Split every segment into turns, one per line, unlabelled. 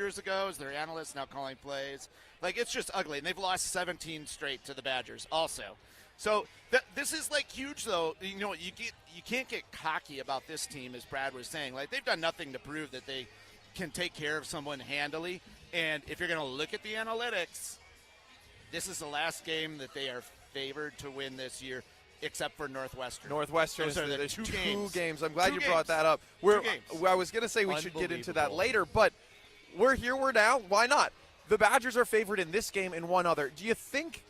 years ago as their analyst, now calling plays. Like, it's just ugly. And they've lost 17 straight to the Badgers also. So this is, like, huge, though. You know, you can't get cocky about this team, as Brad was saying. Like, they've done nothing to prove that they can take care of someone handily. And if you're going to look at the analytics, this is the last game that they are favored to win this year, except for Northwestern.
Northwestern
Those are the two
games. I'm glad you brought that up. I was going to say we should get into that later, but we're here, we're now. Why not? The Badgers are favored in this game and one other. Do you think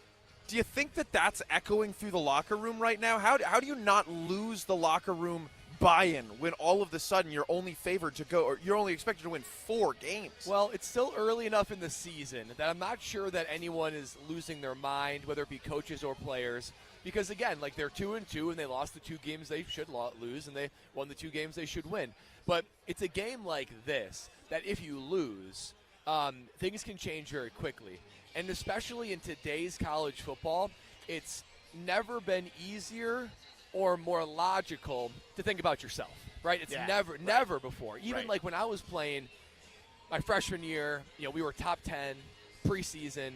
that that's echoing through the locker room right now? How do you not lose the locker room buy-in when all of a sudden you're only favored to go, or you're only expected to win 4 games?
Well, it's still early enough in the season that I'm not sure that anyone is losing their mind, whether it be coaches or players, because again, like, they're 2-2 and they lost the 2 games they should lose, and they won the 2 games they should win. But it's a game like this that if you lose, things can change very quickly. And especially in today's college football, it's never been easier or more logical to think about yourself, right? It's never before. Even like when I was playing my freshman year, you know, we were top 10 preseason.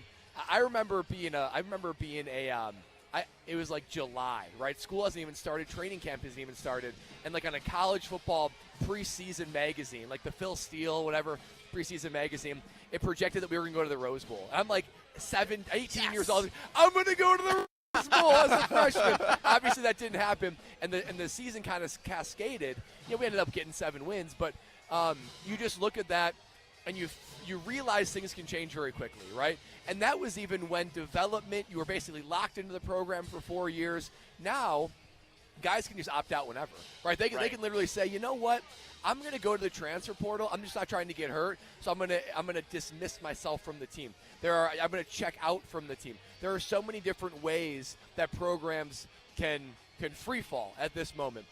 I remember being it was like July, right? School hasn't even started, training camp hasn't even started, and like on a college football preseason magazine, like the Phil Steele, whatever preseason magazine, it projected that we were going to go to the Rose Bowl. And I'm like 18 years old. I'm going to go to the Rose Bowl as a freshman. Obviously, that didn't happen, and the season kind of cascaded. You know, we ended up getting 7 wins, but you just look at that, and you realize things can change very quickly, right? And that was even when development, you were basically locked into the program for 4 years. Now, guys can just opt out whenever, right? They can literally say, you know what, I'm going to go to the transfer portal. I'm just not trying to get hurt, so I'm going to dismiss myself from the team. I'm going to check out from the team. There are so many different ways that programs can free fall at this moment.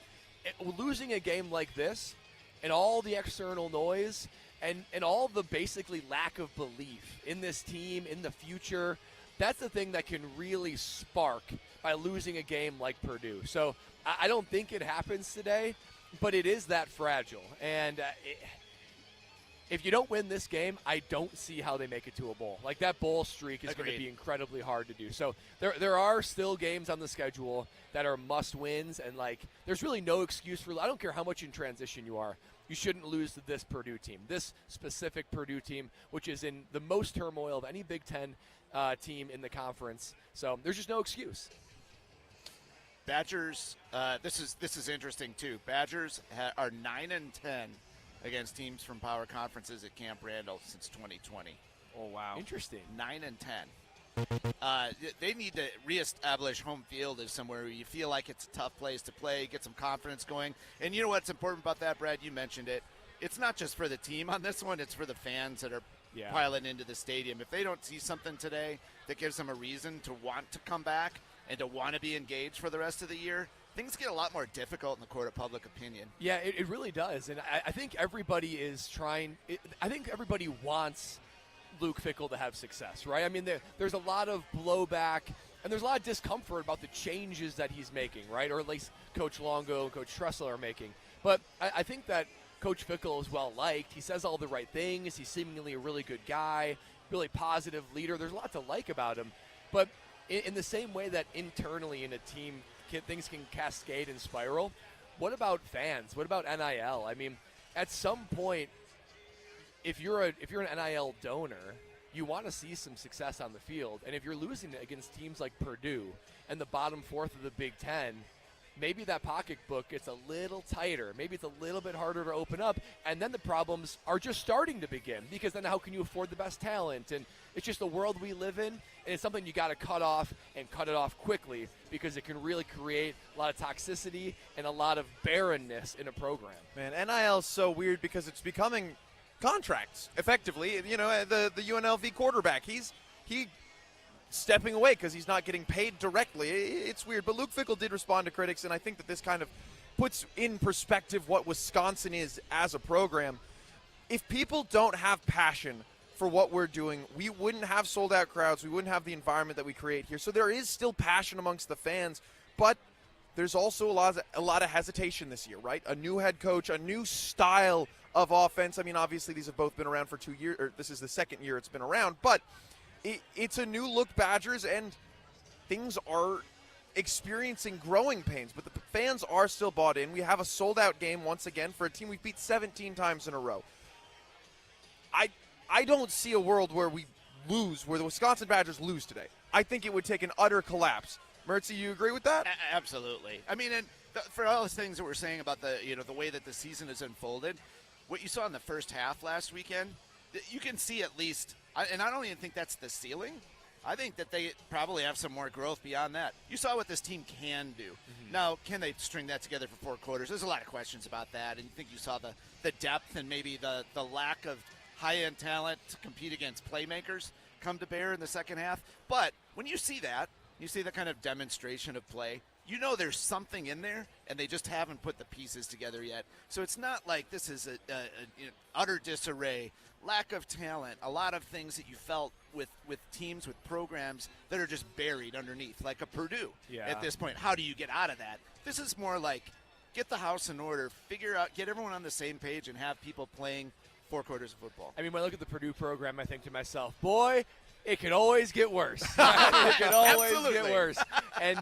Losing a game like this, and all the external noise, and all the basically lack of belief in this team, in the future, that's the thing that can really spark by losing a game like Purdue. So I don't think it happens today, but it is that fragile. And if you don't win this game, I don't see how they make it to a bowl. Like, that bowl streak is going to be incredibly hard to do. So there are still games on the schedule that are must-wins, and, like, there's really no excuse for – I don't care how much in transition you are. You shouldn't lose to this Purdue team, this specific Purdue team, which is in the most turmoil of any Big Ten team in the conference. So there's just no excuse.
Badgers, this is interesting too. Badgers are 9-10 against teams from power conferences at Camp Randall since 2020.
Oh, wow.
Interesting.
9-10. They need to reestablish home field as somewhere where you feel like it's a tough place to play, get some confidence going. And you know what's important about that, Brad? You mentioned it. It's not just for the team on this one. It's for the fans that are piling into the stadium. If they don't see something today that gives them a reason to want to come back and to want to be engaged for the rest of the year, things get a lot more difficult in the court of public opinion.
Yeah, it really does. And I think everybody is trying – I think everybody wants – Luke Fickell to have success, right? I mean, there's a lot of blowback, and there's a lot of discomfort about the changes that he's making, right? Or at least Coach Longo and Coach Tressler are making. But I think that Coach Fickell is well-liked. He says all the right things. He's seemingly a really good guy, really positive leader. There's a lot to like about him. But in the same way that internally in a team things can cascade and spiral, what about fans? What about NIL? I mean, at some point, if you're an NIL donor, you want to see some success on the field. And if you're losing against teams like Purdue and the bottom fourth of the Big Ten, maybe that pocketbook gets a little tighter. Maybe it's a little bit harder to open up. And then the problems are just starting to begin, because then how can you afford the best talent? And it's just the world we live in, and it's something you got to cut off, and cut it off quickly, because it can really create a lot of toxicity and a lot of barrenness in a program.
Man, NIL is so weird because it's becoming – contracts, effectively. You know, the UNLV quarterback, he's stepping away because he's not getting paid directly. It's weird, but Luke Fickell did respond to critics, and I think that this kind of puts in perspective what Wisconsin is as a program. If people don't have passion for what we're doing, we wouldn't have sold-out crowds. We wouldn't have the environment that we create here. So there is still passion amongst the fans, but there's also a lot of hesitation this year, right? A new head coach, a new style of offense. I mean, obviously these have both been around for 2 years, or this is the second year it's been around, but it's a new look Badgers, and things are experiencing growing pains, but the fans are still bought in. We have a sold-out game once again for a team we've beat 17 times in a row. I don't see a world where we lose, where the Wisconsin Badgers lose today. I think it would take an utter collapse. Mertz, you agree with that?
Absolutely. I mean, and for all those things that we're saying about the way that the season has unfolded, what you saw in the first half last weekend, you can see at least, and I don't even think that's the ceiling. I think that they probably have some more growth beyond that. You saw what this team can do. Mm-hmm. Now, can they string that together for 4 quarters? There's a lot of questions about that, and you think you saw the depth and maybe the lack of high-end talent to compete against playmakers come to bear in the second half. But when you see that, you see the kind of demonstration of play, you know there's something in there, and they just haven't put the pieces together yet. So it's not like this is a utter disarray, lack of talent, a lot of things that you felt with teams, with programs that are just buried underneath, like a Purdue at this point. How do you get out of that? This is more like get the house in order, figure out, get everyone on the same page, and have people playing 4 quarters of football.
I mean, when I look at the Purdue program, I think to myself, boy, it could always get worse. It could always get worse. And,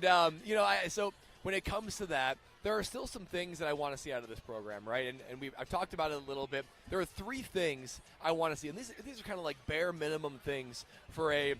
so when it comes to that, there are still some things that I want to see out of this program, right? And I've talked about it a little bit. There are 3 things I want to see, and these are kind of like bare minimum things for a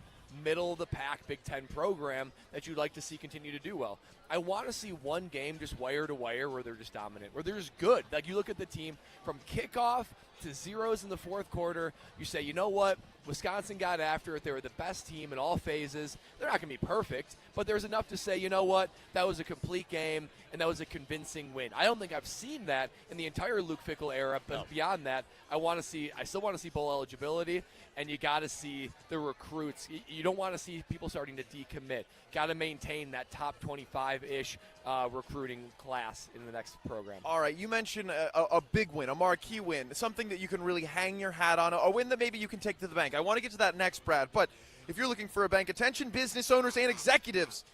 middle-of-the-pack Big Ten program that you'd like to see continue to do well. I want to see one game just wire to wire where they're just dominant, where they're just good. Like, you look at the team from kickoff to zeros in the 4th quarter, you say, you know what, Wisconsin got after it. They were the best team in all phases. They're not going to be perfect, but there's enough to say, you know what, that was a complete game, and that was a convincing win. I don't think I've seen that in the entire Luke Fickell era, but beyond that, I still want to see bowl eligibility, and you got to see the recruits. You don't want to see people starting to decommit. Got to maintain that top 25-ish recruiting class in the next program.
All right, you mentioned a big win, a marquee win, something that you can really hang your hat on, a win that maybe you can take to the bank. I want to get to that next, Brad, but if you're looking for a bank, attention business owners and executives,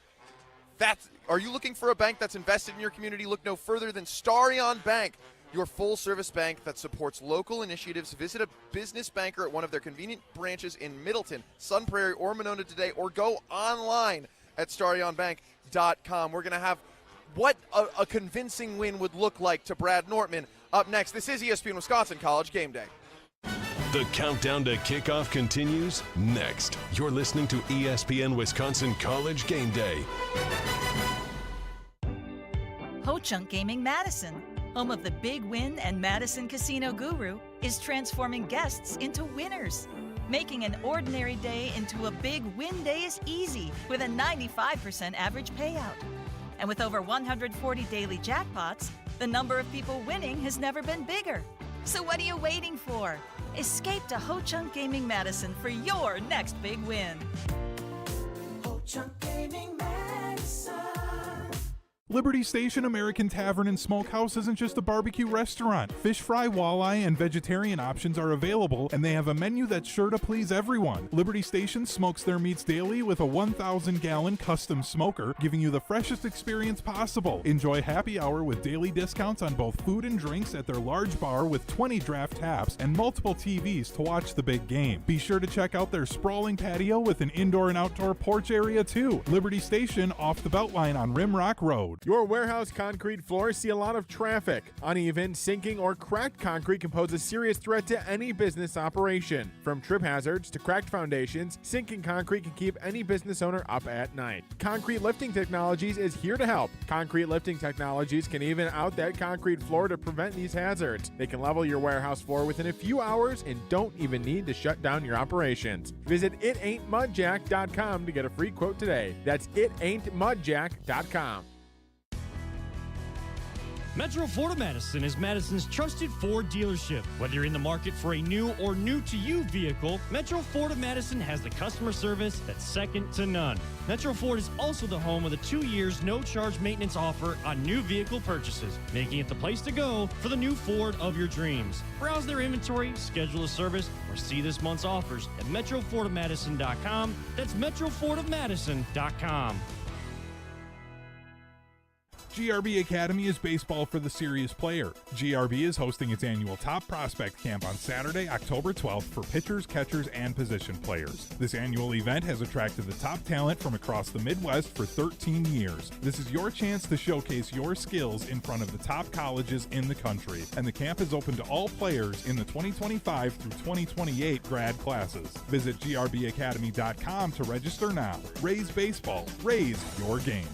are you looking for a bank that's invested in your community? Look no further than Starion Bank, your full-service bank that supports local initiatives. Visit a business banker at one of their convenient branches in Middleton, Sun Prairie, or Monona today, or go online at starionbank.com. We're going to have what a convincing win would look like to Brad Nortman up next. This is ESPN Wisconsin College Game Day.
The countdown to kickoff continues next. You're listening to ESPN Wisconsin College Game Day.
Ho-Chunk Gaming Madison, home of the Big Win and Madison Casino Guru, is transforming guests into winners. Making an ordinary day into a big win day is easy with a 95% average payout. And with over 140 daily jackpots, the number of people winning has never been bigger. So what are you waiting for? Escape to Ho-Chunk Gaming Madison for your next big win.
Ho-Chunk Gaming Madison.
Liberty Station American Tavern and Smokehouse isn't just a barbecue restaurant. Fish fry, walleye, and vegetarian options are available, and they have a menu that's sure to please everyone. Liberty Station smokes their meats daily with a 1,000-gallon custom smoker, giving you the freshest experience possible. Enjoy happy hour with daily discounts on both food and drinks at their large bar with 20 draft taps and multiple TVs to watch the big game. Be sure to check out their sprawling patio with an indoor and outdoor porch area too. Liberty Station off the Beltline on Rimrock Road.
Your warehouse concrete floors see a lot of traffic. Uneven, sinking, or cracked concrete can pose a serious threat to any business operation. From trip hazards to cracked foundations, sinking concrete can keep any business owner up at night. Concrete Lifting Technologies is here to help. Concrete Lifting Technologies can even out that concrete floor to prevent these hazards. They can level your warehouse floor within a few hours and don't even need to shut down your operations. Visit itaintmudjack.com to get a free quote today. That's itaintmudjack.com.
Metro Ford of Madison is Madison's trusted Ford dealership. Whether you're in the market for a new or new-to-you vehicle, Metro Ford of Madison has the customer service that's second to none. Metro Ford is also the home of the 2 years no-charge maintenance offer on new vehicle purchases, making it the place to go for the new Ford of your dreams. Browse their inventory, schedule a service, or see this month's offers at metrofordofmadison.com. That's metrofordofmadison.com.
GRB Academy is baseball for the serious player. GRB is hosting its annual Top Prospect Camp on Saturday, October 12th for pitchers, catchers, and position players. This annual event has attracted the top talent from across the Midwest for 13 years. This is your chance to showcase your skills in front of the top colleges in the country, and the camp is open to all players in the 2025 through 2028 grad classes. Visit grbacademy.com to register now. Raise baseball. Raise your game.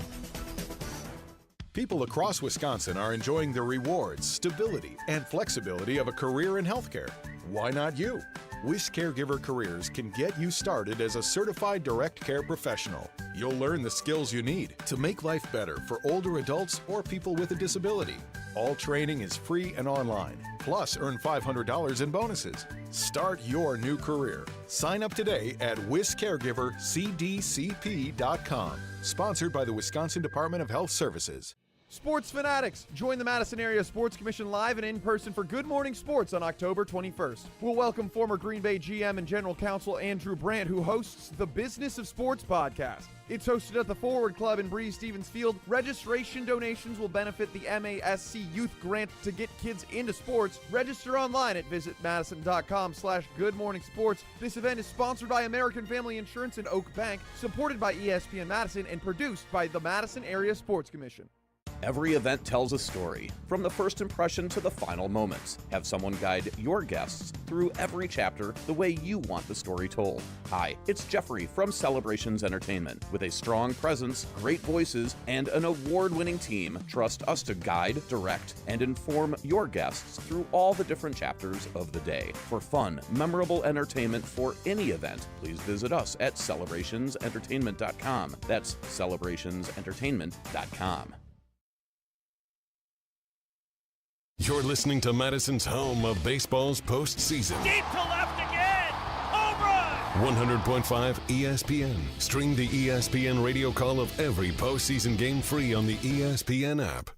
People across Wisconsin are enjoying the rewards, stability, and flexibility of a career in healthcare. Why not you? Wish Caregiver Careers can get you started as a certified direct care professional. You'll learn the skills you need to make life better for older adults or people with a disability. All training is free and online. Plus, earn $500 in bonuses. Start your new career. Sign up today at wiscaregivercdcp.com. Sponsored by the Wisconsin Department of Health Services.
Sports fanatics, join the Madison Area Sports Commission live and in person for Good Morning Sports on October 21st. We'll welcome former Green Bay GM and General Counsel Andrew Brandt, who hosts the Business of Sports podcast. It's hosted at the Forward Club in Breeze Stevens Field. Registration donations will benefit the MASC Youth Grant to get kids into sports. Register online at visitmadison.com/goodmorningsports. This event is sponsored by American Family Insurance and Oak Bank, supported by ESPN Madison, and produced by the Madison Area Sports Commission.
Every event tells a story, from the first impression to the final moments. Have someone guide your guests through every chapter the way you want the story told. Hi, it's Jeffrey from Celebrations Entertainment. With a strong presence, great voices, and an award-winning team, trust us to guide, direct, and inform your guests through all the different chapters of the day. For fun, memorable entertainment for any event, please visit us at celebrationsentertainment.com. That's celebrationsentertainment.com.
You're listening to Madison's home of baseball's postseason.
Deep to left again! Home run!
100.5 ESPN. Stream the ESPN radio call of every postseason game free on the ESPN app.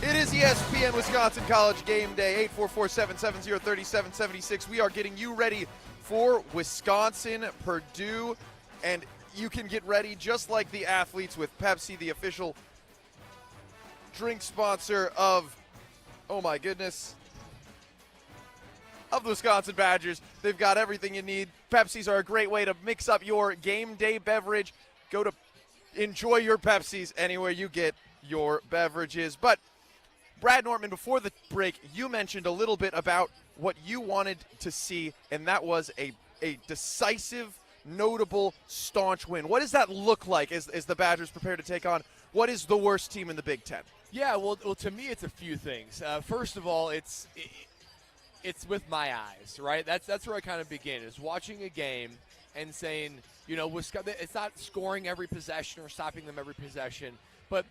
It is ESPN Wisconsin College Gameday, 844-770-3776. We are getting you ready for Wisconsin, Purdue, and you can get ready just like the athletes with Pepsi, the official drink sponsor of, oh my goodness, of the Wisconsin Badgers. They've got everything you need. Pepsis are a great way to mix up your game day beverage. Go to enjoy your Pepsis anywhere you get your beverages. But Brad Nortman, before the break, you mentioned a little bit about what you wanted to see, and that was a decisive, notable, staunch win. What does that look like as the Badgers prepare to take on what is the worst team in the Big Ten?
Yeah, well, to me, it's a few things. First of all, it's with my eyes, right? That's where I kind of begin, is watching a game and saying, you know, Wisconsin, it's not scoring every possession or stopping them every possession, but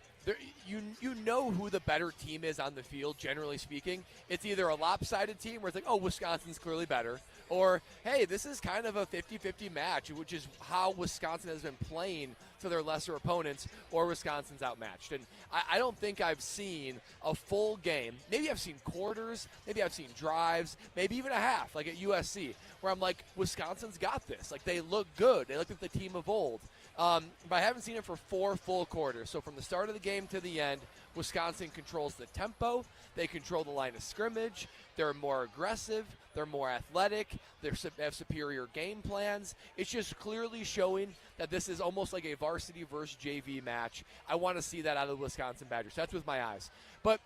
you know who the better team is on the field, generally speaking. It's either a lopsided team where it's like, oh, Wisconsin's clearly better, or, hey, this is kind of a 50-50 match, which is how Wisconsin has been playing to their lesser opponents, or Wisconsin's outmatched. And I don't think I've seen a full game. Maybe I've seen quarters, maybe I've seen drives, maybe even a half, like at USC, where I'm like, Wisconsin's got this. Like, they look good. They look like the team of old. But I haven't seen it for 4 full quarters. So from the start of the game to the end, Wisconsin controls the tempo. They control the line of scrimmage. They're more aggressive. They're more athletic. They have superior game plans. It's just clearly showing that this is almost like a varsity versus JV match. I want to see that out of the Wisconsin Badgers. That's with my eyes. But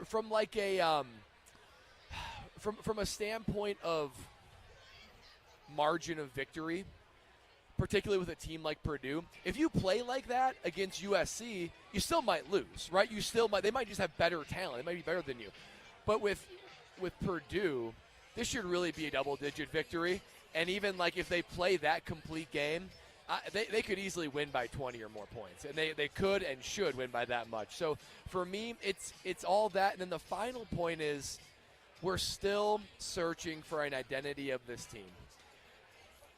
from like a from a standpoint of margin of victory, particularly with a team like Purdue, if you play like that against USC, you still might lose, right? You still might. They might just have better talent. They might be better than you. But with with Purdue, this should really be a double-digit victory. And even like if they play that complete game, they could easily win by 20 or more points. And they could and should win by that much. So for me, it's all that. And then the final point is we're still searching for an identity of this team.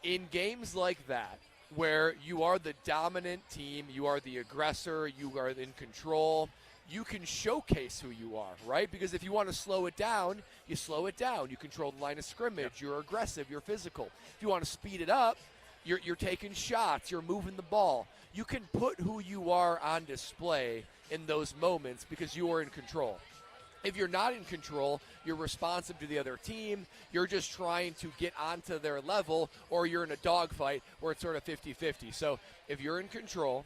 In games like that, where you are the dominant team, you are the aggressor, you are in control, you can showcase who you are, right? Because if you want to slow it down, you slow it down. You control the line of scrimmage. You're aggressive. You're physical. If you want to speed it up, you're taking shots. You're moving the ball. You can put who you are on display in those moments because you are in control. If you're not in control, you're responsive to the other team, you're just trying to get onto their level, or you're in a dogfight where it's sort of 50-50. So if you're in control,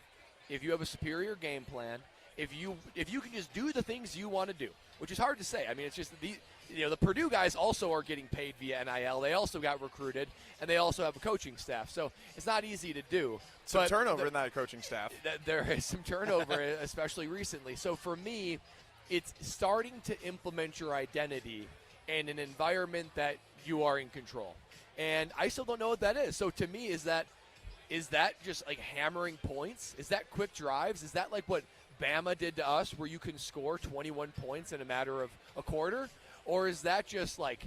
if you have a superior game plan, if you can just do the things you want to do, which is hard to say. I mean, it's just the Purdue guys also are getting paid via NIL. They also got recruited, and they also have a coaching staff. So it's not easy to do.
Some turnover in that coaching staff.
There is some turnover, especially recently. So for me, it's starting to implement your identity in an environment that you are in control. And I still don't know what that is. So to me, is that just like hammering points? Is that quick drives? Is that like what Bama did to us, where you can score 21 points in a matter of a quarter? Or is that just like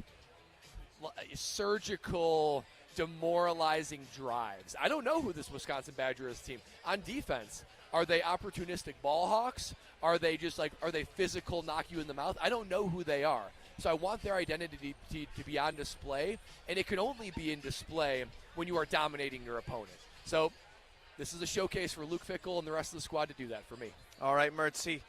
surgical, demoralizing drives? I don't know who this Wisconsin Badgers team. On defense, are they opportunistic ball hawks? Are they physical, knock you in the mouth? I don't know who they are. So I want their identity to be on display, and it can only be in display when you are dominating your opponent. So this is a showcase for Luke Fickell and the rest of the squad to do that for me.
All right, Mertz,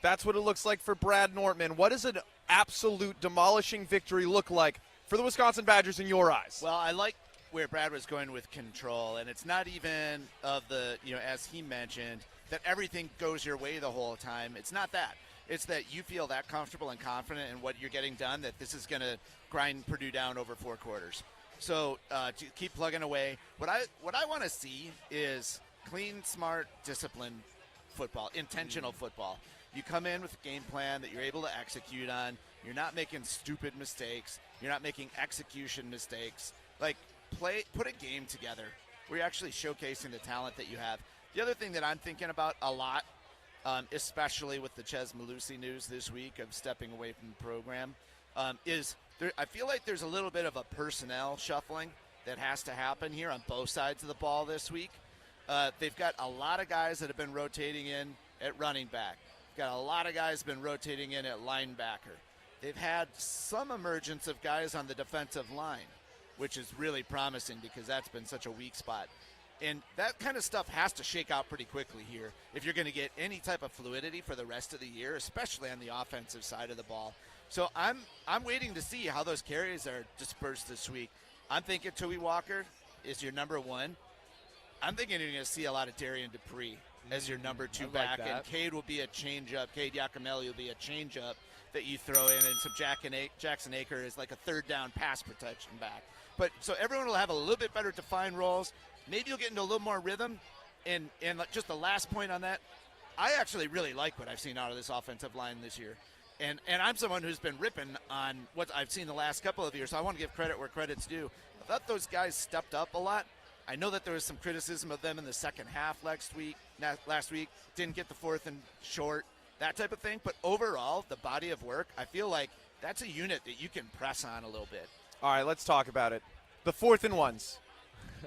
that's what it looks like for Brad Nortman. What does an absolute demolishing victory look like for the Wisconsin Badgers in your eyes?
Well, I like where Brad was going with control, and it's not even of the, as he mentioned, that everything goes your way the whole time. It's not that. It's that you feel that comfortable and confident in what you're getting done that this is going to grind Purdue down over 4 quarters. So to keep plugging away. What I want to see is clean, smart, disciplined football, intentional football. You come in with a game plan that you're able to execute on. You're not making stupid mistakes. You're not making execution mistakes. Like, put a game together where you're actually showcasing the talent that you have. The other thing that I'm thinking about a lot, especially with the Ches Malusi news this week of stepping away from the program, is I feel like there's a little bit of a personnel shuffling that has to happen here on both sides of the ball this week. They've got a lot of guys that have been rotating in at running back. Got a lot of guys been rotating in at linebacker. They've had some emergence of guys on the defensive line, which is really promising because that's been such a weak spot. And that kind of stuff has to shake out pretty quickly here if you're going to get any type of fluidity for the rest of the year, especially on the offensive side of the ball. So I'm waiting to see how those carries are dispersed this week. I'm thinking Tui Walker is your number 1. I'm thinking you're going to see a lot of Darian Dupree as your number 2 back, and Cade will be a change-up. Cade Yacomelli will be a change-up that you throw in, and some Jackson Aker is like a third-down pass protection back. But so everyone will have a little bit better defined roles. Maybe you'll get into a little more rhythm. And just the last point on that, I actually really like what I've seen out of this offensive line this year. And I'm someone who's been ripping on what I've seen the last couple of years, so I want to give credit where credit's due. I thought those guys stepped up a lot. I know that there was some criticism of them in the second half last week. Didn't get the 4th and short, that type of thing. But overall, the body of work, I feel like that's a unit that you can press on a little bit.
All right, let's talk about it. The 4th and 1s.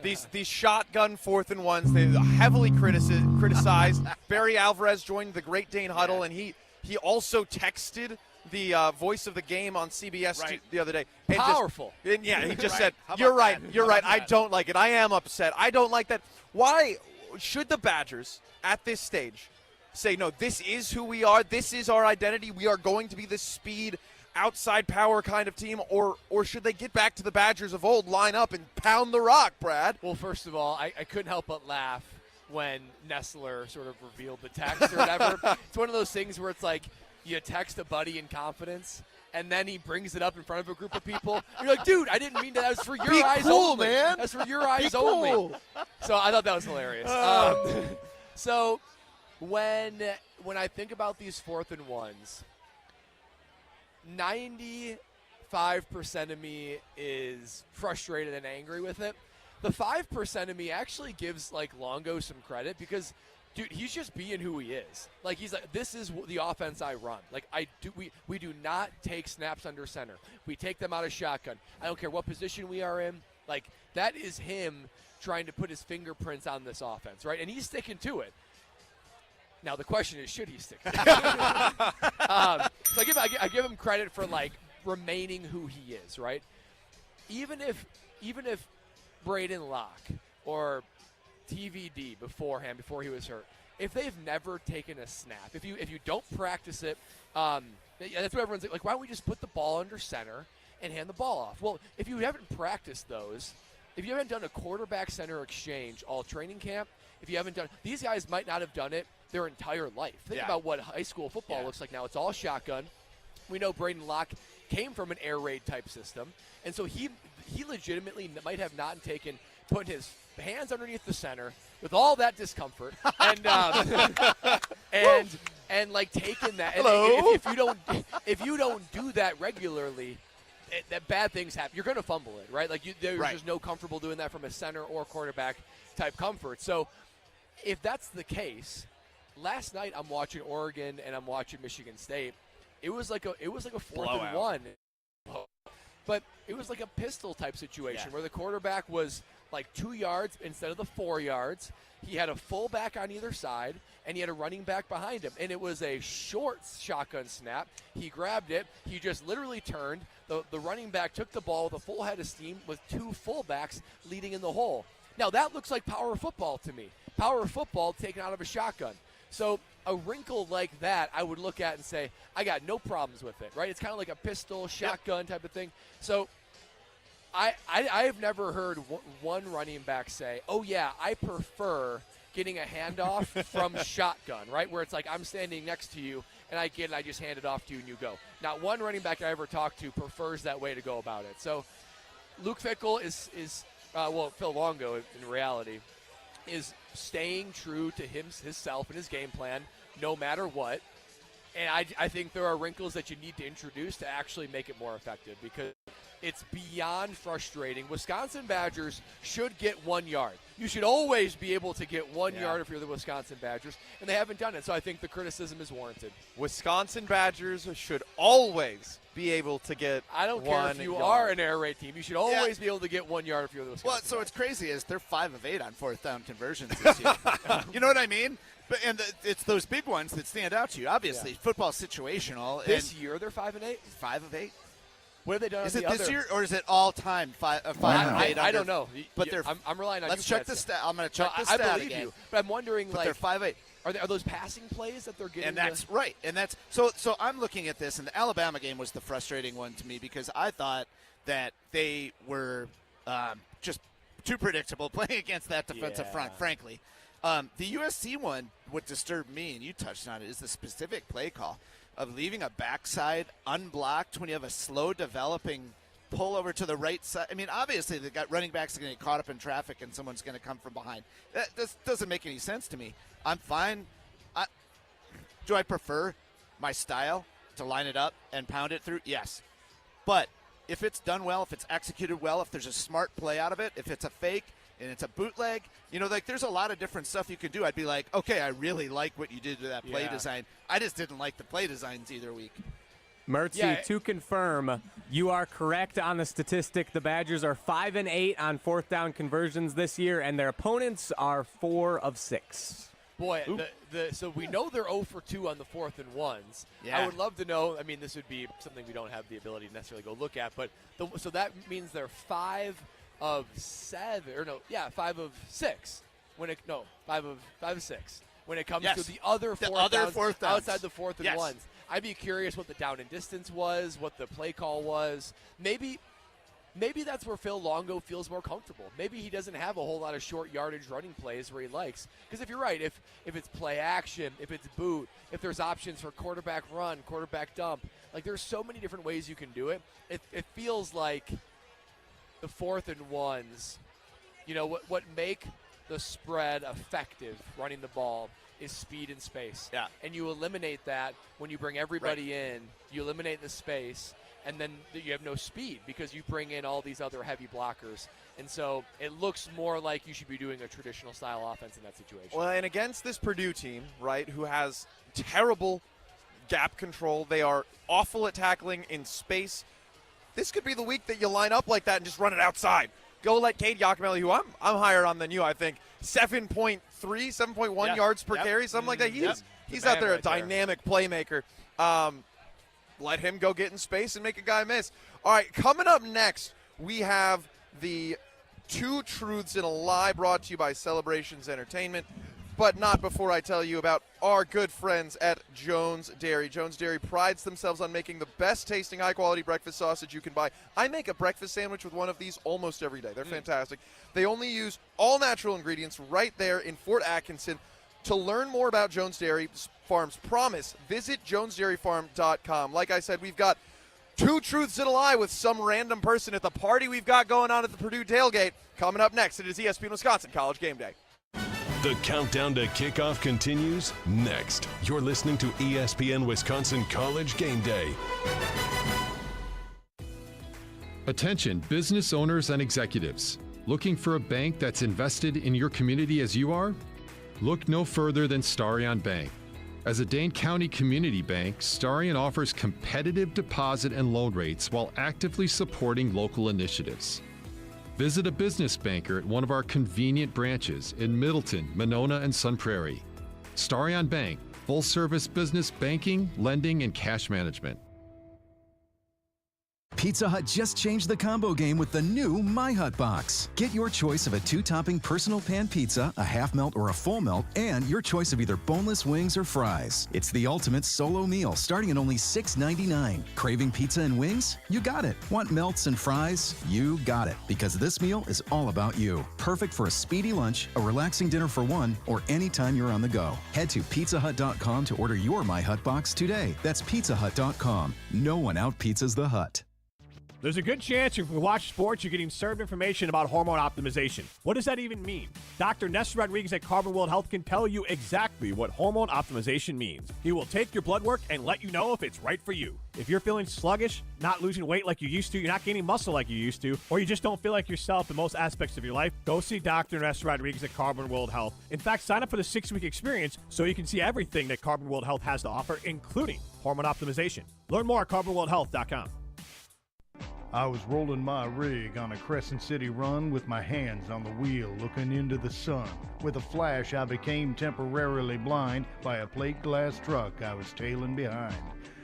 These shotgun 4th and 1s, they're heavily criticized. Barry Alvarez joined the Great Dane Huddle, and he also texted the voice of the game on CBS the other day. And
powerful.
He just said, you're right, I don't like it. I am upset. I don't like that. Why should the Badgers, at this stage, say, no, this is who we are, this is our identity, we are going to be this speed, outside power kind of team, or should they get back to the Badgers of old, line up and pound the rock, Brad?
Well, first of all, I couldn't help but laugh when Nestler sort of revealed the text or whatever. It's one of those things where it's like you text a buddy in confidence, and then he brings it up in front of a group of people. You're like, dude, I didn't mean that. That was for your eyes only.
Man.
That's for your eyes only. So I thought that was hilarious. So when I think about these 4th and 1s, 5% of me is frustrated and angry with it. The 5% of me actually gives like Longo some credit because, dude, he's just being who he is. Like, he's like, this is the offense I run. Like, we do not take snaps under center. We take them out of shotgun. I don't care what position we are in. Like, that is him trying to put his fingerprints on this offense, right? And he's sticking to it. Now the question is, should he stick to it? So I give him credit for like remaining who he is, right? Even if Braden Locke or TVD before he was hurt, if they've never taken a snap, if you don't practice it, that's what everyone's like. Why don't we just put the ball under center and hand the ball off? Well, if you haven't practiced those, if you haven't done a quarterback center exchange all training camp, if you haven't done, these guys might not have done it their entire life. Think about what high school football looks like now. It's all shotgun. We know Braden Locke came from an air raid type system, and so he legitimately might have not putting his hands underneath the center with all that discomfort and and like taking that. And if you don't do that regularly, that bad things happen. You're going to fumble it, right? Like there's just no comfortable doing that from a center or quarterback type comfort. So if that's the case, last night I'm watching Oregon and I'm watching Michigan State. It was like a 4th and 1, but it was like a pistol type situation where the quarterback was like 2 yards instead of the 4 yards. He had a fullback on either side, and he had a running back behind him. And it was a short shotgun snap. He grabbed it. He just literally turned. The running back took the ball with a full head of steam with 2 fullbacks leading in the hole. Now, that looks like power football to me. Power football taken out of a shotgun. So a wrinkle like that I would look at and say, I got no problems with it, right? It's kind of like a pistol, shotgun type of thing. So I have never heard one running back say, oh, yeah, I prefer getting a handoff from shotgun, right, where it's like I'm standing next to you, and I just hand it off to you and you go. Not one running back I ever talked to prefers that way to go about it. So Luke Fickell is Phil Longo in reality is staying true to himself and his game plan no matter what. And I think there are wrinkles that you need to introduce to actually make it more effective because it's beyond frustrating. Wisconsin Badgers should get 1 yard. You should always be able to get 1 yard if you're the Wisconsin Badgers, and they haven't done it. So I think the criticism is warranted.
Wisconsin Badgers should always be able to get 1 yard.
I don't care if you are an air raid team. You should always be able to get 1 yard if you're the Wisconsin Badgers.
What's crazy is they're 5 of 8 on 4th down conversions this year. You know what I mean? It's those big ones that stand out to you. Obviously, football's situational.
This year they're 5 of 8?
5 of 8?
What have they done?
Is it this year or is it all time? 5 of 8.
I don't know.
But
I'm relying on you.
Let's check the stat. I'm going to check the stat
I believe
again.
you, but I'm wondering,
but they're 5 of 8.
Are those passing plays that they're getting?
And that's right. And that's so I'm looking at this, and the Alabama game was the frustrating one to me because I thought that they were just too predictable playing against that defensive front, frankly. The USC one, what disturbed me, and you touched on it, is the specific play call of leaving a backside unblocked when you have a slow developing pull over to the right side. I mean, obviously, the running backs are going to get caught up in traffic and someone's going to come from behind. That doesn't make any sense to me. I'm fine. Do I prefer my style to line it up and pound it through? Yes. But if it's done well, if it's executed well, if there's a smart play out of it, if it's a fake and it's a bootleg, there's a lot of different stuff you could do. I'd be like, okay, I really like what you did to that play design. I just didn't like the play designs either week.
Mertz, to confirm, you are correct on the statistic. The Badgers are 5 of 8 on 4th down conversions this year, and their opponents are 4 of 6.
Boy, so we know they're 0 for 2 on the 4th and 1s. Yeah. I would love to know. I mean, this would be something we don't have the ability to necessarily go look at, but so that means they're 5 of 7, or 5 of 6. 5 of 6. When it comes to the other fourth downs outside the 4th and 1s. I'd be curious what the down and distance was, what the play call was. Maybe that's where Phil Longo feels more comfortable. Maybe he doesn't have a whole lot of short yardage running plays where he likes. Because if you're right, if it's play action, if it's boot, if there's options for quarterback run, quarterback dump, like there's so many different ways you can do it. It feels like the 4th and 1s, what make the spread effective running the ball is speed and space. Yeah. And you eliminate that when you bring everybody in. You eliminate the space. and then you have no speed because you bring in all these other heavy blockers. And so it looks more like you should be doing a traditional style offense in that situation.
Well, and against this Purdue team, right, who has terrible gap control, they are awful at tackling in space. This could be the week that you line up like that and just run it outside. Go let Cade Giacomelli, who I'm higher on than you, I think, 7.1 yards per carry, something like that. He's out there, a dynamic playmaker. Let him go get in space and make a guy miss. All right, coming up next, we have the Two Truths and a Lie brought to you by Celebrations Entertainment, but not before I tell you about our good friends at Jones Dairy. Jones Dairy prides themselves on making the best tasting, high-quality breakfast sausage you can buy. I make a breakfast sandwich with one of these almost every day. They're fantastic. They only use all-natural ingredients right there in Fort Atkinson. To learn more about Jones Dairy Farm's promise, visit jonesdairyfarm.com. Like I said, we've got Two Truths and a Lie with some random person at the party we've got going on at the Purdue tailgate. Coming up next, it is ESPN Wisconsin College Gameday.
The countdown to kickoff continues next. You're listening to ESPN Wisconsin College Gameday.
Attention, business owners and executives. Looking for a bank that's invested in your community as you are? Look no further than Starion Bank. As a Dane County community bank, Starion offers competitive deposit and loan rates while actively supporting local initiatives. Visit a business banker at one of our convenient branches in Middleton, Monona, and Sun Prairie. Starion Bank, full-service business banking, lending, and cash management.
Pizza Hut just changed the combo game with the new My Hut Box. Get your choice of a 2-topping personal pan pizza, a half melt or a full melt, and your choice of either boneless wings or fries. It's the ultimate solo meal starting at only $6.99. Craving pizza and wings? You got it. Want melts and fries? You got it. Because this meal is all about you. Perfect for a speedy lunch, a relaxing dinner for one, or anytime you're on the go. Head to pizzahut.com to order your My Hut Box today. That's pizzahut.com. No one out-pizzas the Hut.
There's a good chance if you watch sports, you're getting served information about hormone optimization. What does that even mean? Dr. Nestor Rodriguez at Carbon World Health can tell you exactly what hormone optimization means. He will take your blood work and let you know if it's right for you. If you're feeling sluggish, not losing weight like you used to, you're not gaining muscle like you used to, or you just don't feel like yourself in most aspects of your life, go see Dr. Nestor Rodriguez at Carbon World Health. In fact, sign up for the 6-week experience so you can see everything that Carbon World Health has to offer, including hormone optimization. Learn more at carbonworldhealth.com.
I was rolling my rig on a Crescent City run with my hands on the wheel looking into the sun. With a flash, I became temporarily blind by a plate glass truck I was tailing behind.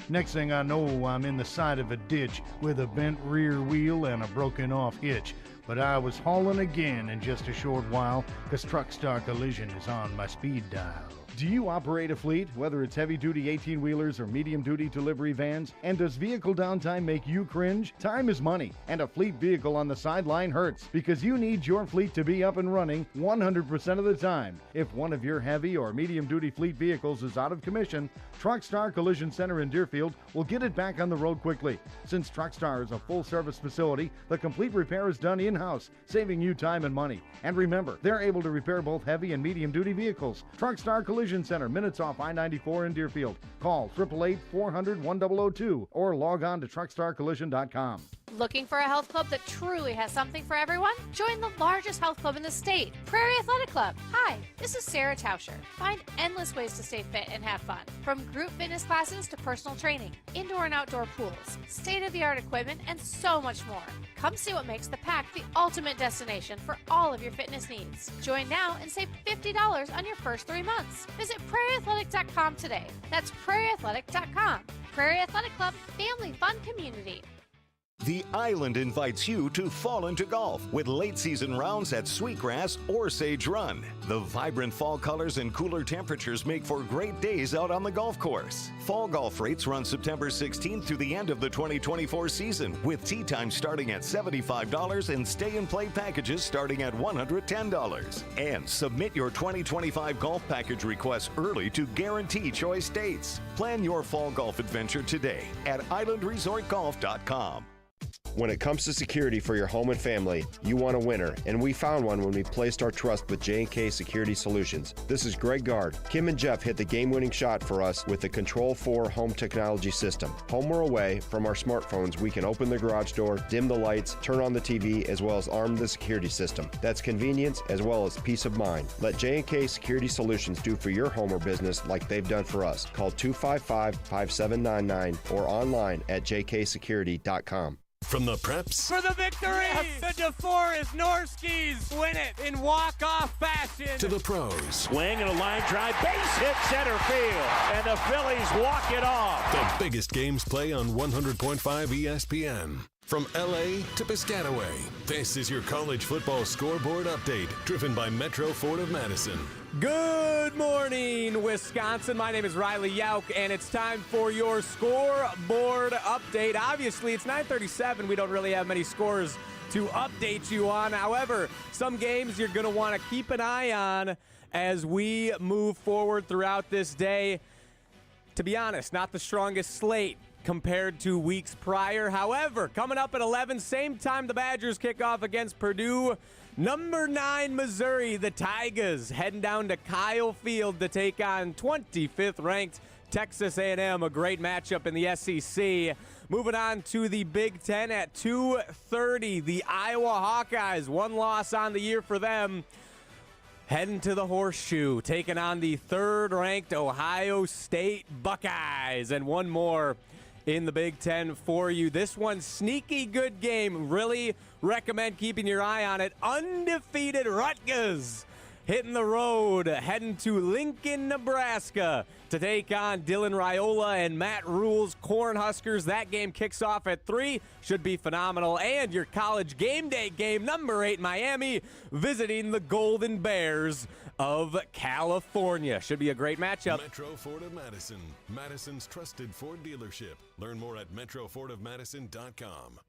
Next thing I know, I'm in the side of a ditch with a bent rear wheel and a broken off hitch. But I was hauling again in just a short while, because Truck Star Collision is on my speed dial. Do you operate a fleet, whether it's heavy-duty 18-wheelers or medium-duty delivery vans? And does vehicle downtime make you cringe? Time is money, and a fleet vehicle on the sideline hurts, because you need your fleet to be up and running 100% of the time. If one of your heavy or medium-duty fleet vehicles is out of commission, Truck Star Collision Center in Deerfield will get it back on the road quickly. Since Truck Star is a full-service facility, the complete repair is done in-house, saving you time and money. And remember, they're able to repair both heavy and medium-duty vehicles. Truck Star Collision Center, minutes off I-94 in Deerfield. Call 888-400-1002 or log on to truckstarcollision.com.
Looking for a health club that truly has something for everyone? Join the largest health club in the state, Prairie Athletic Club. Hi, this is Sarah Tauscher. Find endless ways to stay fit and have fun, from group fitness classes to personal training, indoor and outdoor pools, state-of-the-art equipment, and so much more. Come see what makes the Pack the ultimate destination for all of your fitness needs. Join now and save $50 on your first 3 months. Visit prairieathletic.com today. That's prairieathletic.com. Prairie Athletic Club, family fun community.
The Island invites you to fall into golf with late-season rounds at Sweetgrass or Sage Run. The vibrant fall colors and cooler temperatures make for great days out on the golf course. Fall golf rates run September 16th through the end of the 2024 season, with tee time starting at $75 and stay-and-play packages starting at $110. And submit your 2025 golf package requests early to guarantee choice dates. Plan your fall golf adventure today at islandresortgolf.com.
When it comes to security for your home and family, you want a winner, and we found one when we placed our trust with J&K Security Solutions. This is Greg Gard. Kim and Jeff hit the game-winning shot for us with the Control 4 home technology system. Home or away, from our smartphones, we can open the garage door, dim the lights, turn on the TV, as well as arm the security system. That's convenience as well as peace of mind. Let J&K Security Solutions do for your home or business like they've done for us. Call 255-5799 or online at jksecurity.com.
From the preps
For the victory! Yes. The DeForest Norskis win it in walk-off fashion.
to the pros.
Swing and a line drive, base hit center field, and the Phillies walk it off.
The biggest games play on 100.5 ESPN. From L.A. to Piscataway, this is your college football scoreboard update, driven by Metro Ford of Madison.
Good morning, Wisconsin. My name is Riley Yauk, and it's time for your scoreboard update. Obviously, it's 9:37. We don't really have many scores to update you on. However, some games you're going to want to keep an eye on as we move forward throughout this day. To be honest, not the strongest slate compared to weeks prior. However, coming up at 11, same time the Badgers kick off against Purdue. Number 9, Missouri, the Tigers, heading down to Kyle Field to take on 25th ranked Texas A&M, a great matchup in the SEC. Moving on to the Big Ten at 2:30, the Iowa Hawkeyes, one loss on the year for them, heading to the Horseshoe, taking on the 3rd-ranked Ohio State Buckeyes, and one more in the Big Ten for you. This one, sneaky good game. Really recommend keeping your eye on it. Undefeated Rutgers hitting the road, heading to Lincoln, Nebraska to take on Dylan Raiola and Matt Rule's Cornhuskers. That game kicks off at 3. Should be phenomenal. And your college game day game, number 8, Miami, visiting the Golden Bears of California. Should be a great matchup.
Metro Ford of Madison, Madison's trusted Ford dealership. Learn more at metrofordofmadison.com.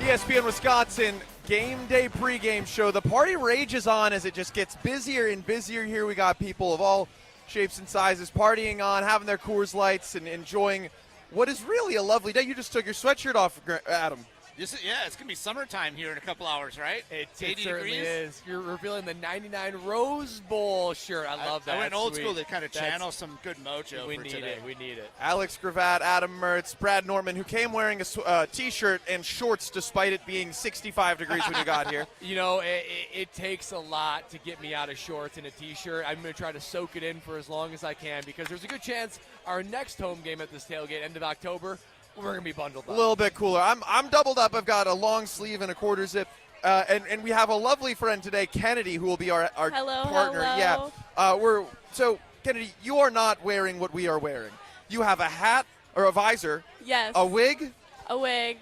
ESPN Wisconsin Game Day pregame show. The party rages on as it just gets busier and busier here. We got people of all shapes and sizes partying on, having their Coors Lights and enjoying what is really a lovely day. You just took your sweatshirt off, Adam.
It's going to be summertime here in a couple hours, right?
It
80
certainly
degrees.
is. You're revealing the 99 Rose Bowl shirt. I love that.
I went old
Sweet.
school to kind of channel some good mojo
We
for
need
today.
it. We need it.
Alex Gravatt, Adam Mertz, Brad Nortman, who came wearing a T-shirt and shorts despite it being 65 degrees when you got here.
You know, it takes a lot to get me out of shorts and a T-shirt. I'm going to try to soak it in for as long as I can because there's a good chance our next home game at this tailgate, end of October, we're going to be bundled up.
A little bit cooler. I'm doubled up. I've got a long sleeve and a quarter zip. And we have a lovely friend today, Kennedy, who will be our
Hello,
partner.
hello.
Yeah. So, Kennedy, you are not wearing what we are wearing. You have a hat or a visor.
Yes.
A wig.
A wig.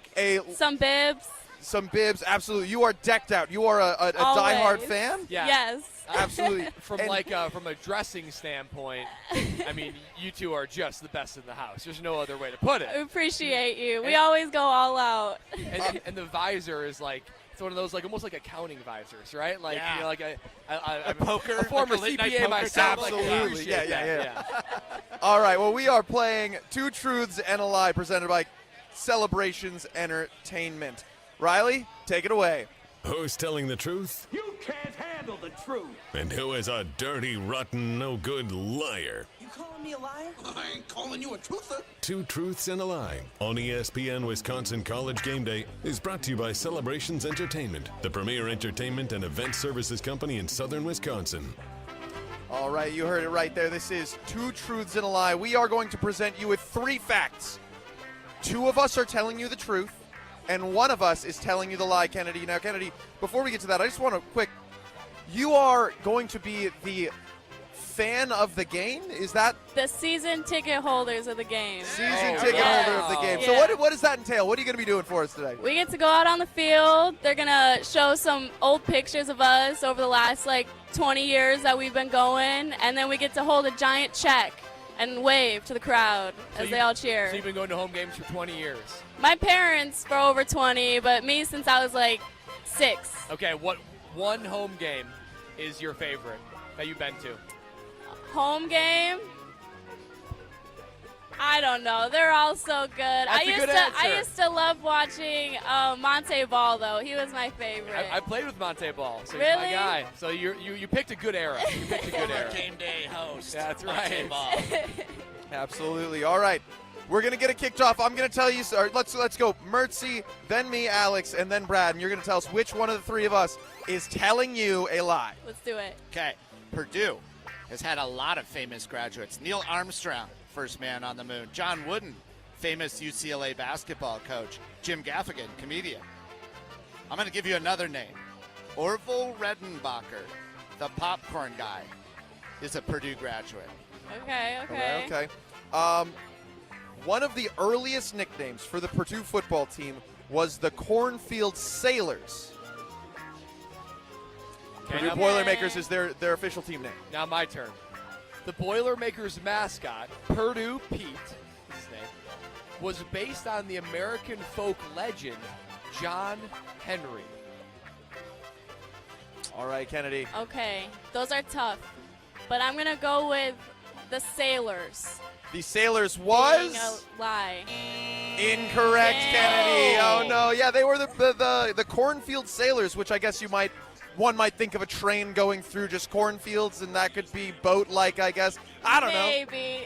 Some
bibs.
Some bibs. Absolutely. You are decked out. You are a diehard fan.
Yeah.
Yes.
Absolutely.
From a dressing standpoint, I mean, you two are just the best in the house. There's no other way to put it.
I appreciate you. We always go all out.
And the visor is like, it's one of those like almost like accounting visors, right? Like
Yeah.
you know, like
A poker,
a former
like a late-night
CPA
poker
myself.
table.
Like, I
Absolutely.
appreciate
Yeah.
that,
All right. Well, we are playing Two Truths and a Lie, presented by Celebrations Entertainment. Riley, take it away.
Who's telling the truth?
You can't handle the truth.
And who is a dirty, rotten, no-good liar?
You calling me a liar? I ain't calling you a truther.
Two Truths and a Lie on ESPN Wisconsin College Game Day is brought to you by Celebrations Entertainment, the premier entertainment and event services company in southern Wisconsin.
All right, you heard it right there. This is Two Truths and a Lie. We are going to present you with 3 facts. 2 of us are telling you the truth, and one of us is telling you the lie, Kennedy. Now, Kennedy, before we get to that, I just want to you are going to be the fan of the game? Is that
The season ticket holders of the game.
season ticket holder of the game? So what does that entail? What are you going to be doing for us today?
We get to go out on the field. They're going to show some old pictures of us over the last 20 years that we've been going, and then we get to hold a giant check and wave to the crowd as they all cheer.
So you've been going to home games for 20 years.
My parents for over 20, but me since I was 6.
Okay, what one home game is your favorite that you've been to?
Home game? I don't know. They're all so good. I used to love watching Monte Ball, though. He was my favorite.
I played with Monte Ball, so
Really?
he's my guy. So you picked a good era. You picked a good era.
Game day host.
Yeah, that's
Monte
right.
Ball.
Absolutely. All right. We're going to get it kicked off. I'm going to tell you, let's go. Mertz, then me, Alex, and then Brad. And you're going to tell us which one of the three of us is telling you a lie.
Let's do it.
Okay. Purdue has had a lot of famous graduates. Neil Armstrong, first man on the moon. John Wooden, famous UCLA basketball coach. Jim Gaffigan, comedian. I'm going to give you another name. Orville Redenbacher, the popcorn guy, is a Purdue graduate.
Okay.
One of the earliest nicknames for the Purdue football team was the Cornfield Sailors. Purdue Boilermakers is their official team name.
Now my turn. The Boilermakers mascot, Purdue Pete, is his name, was based on the American folk legend John Henry.
All right, Kennedy.
Okay. Those are tough. But I'm going to go with the Sailors.
The Sailors was
Being a lie.
incorrect, Kennedy. Oh no, yeah, they were the Cornfield Sailors, which I guess one might think of a train going through just cornfields, and that could be boat-like, I guess. I don't know.
Maybe.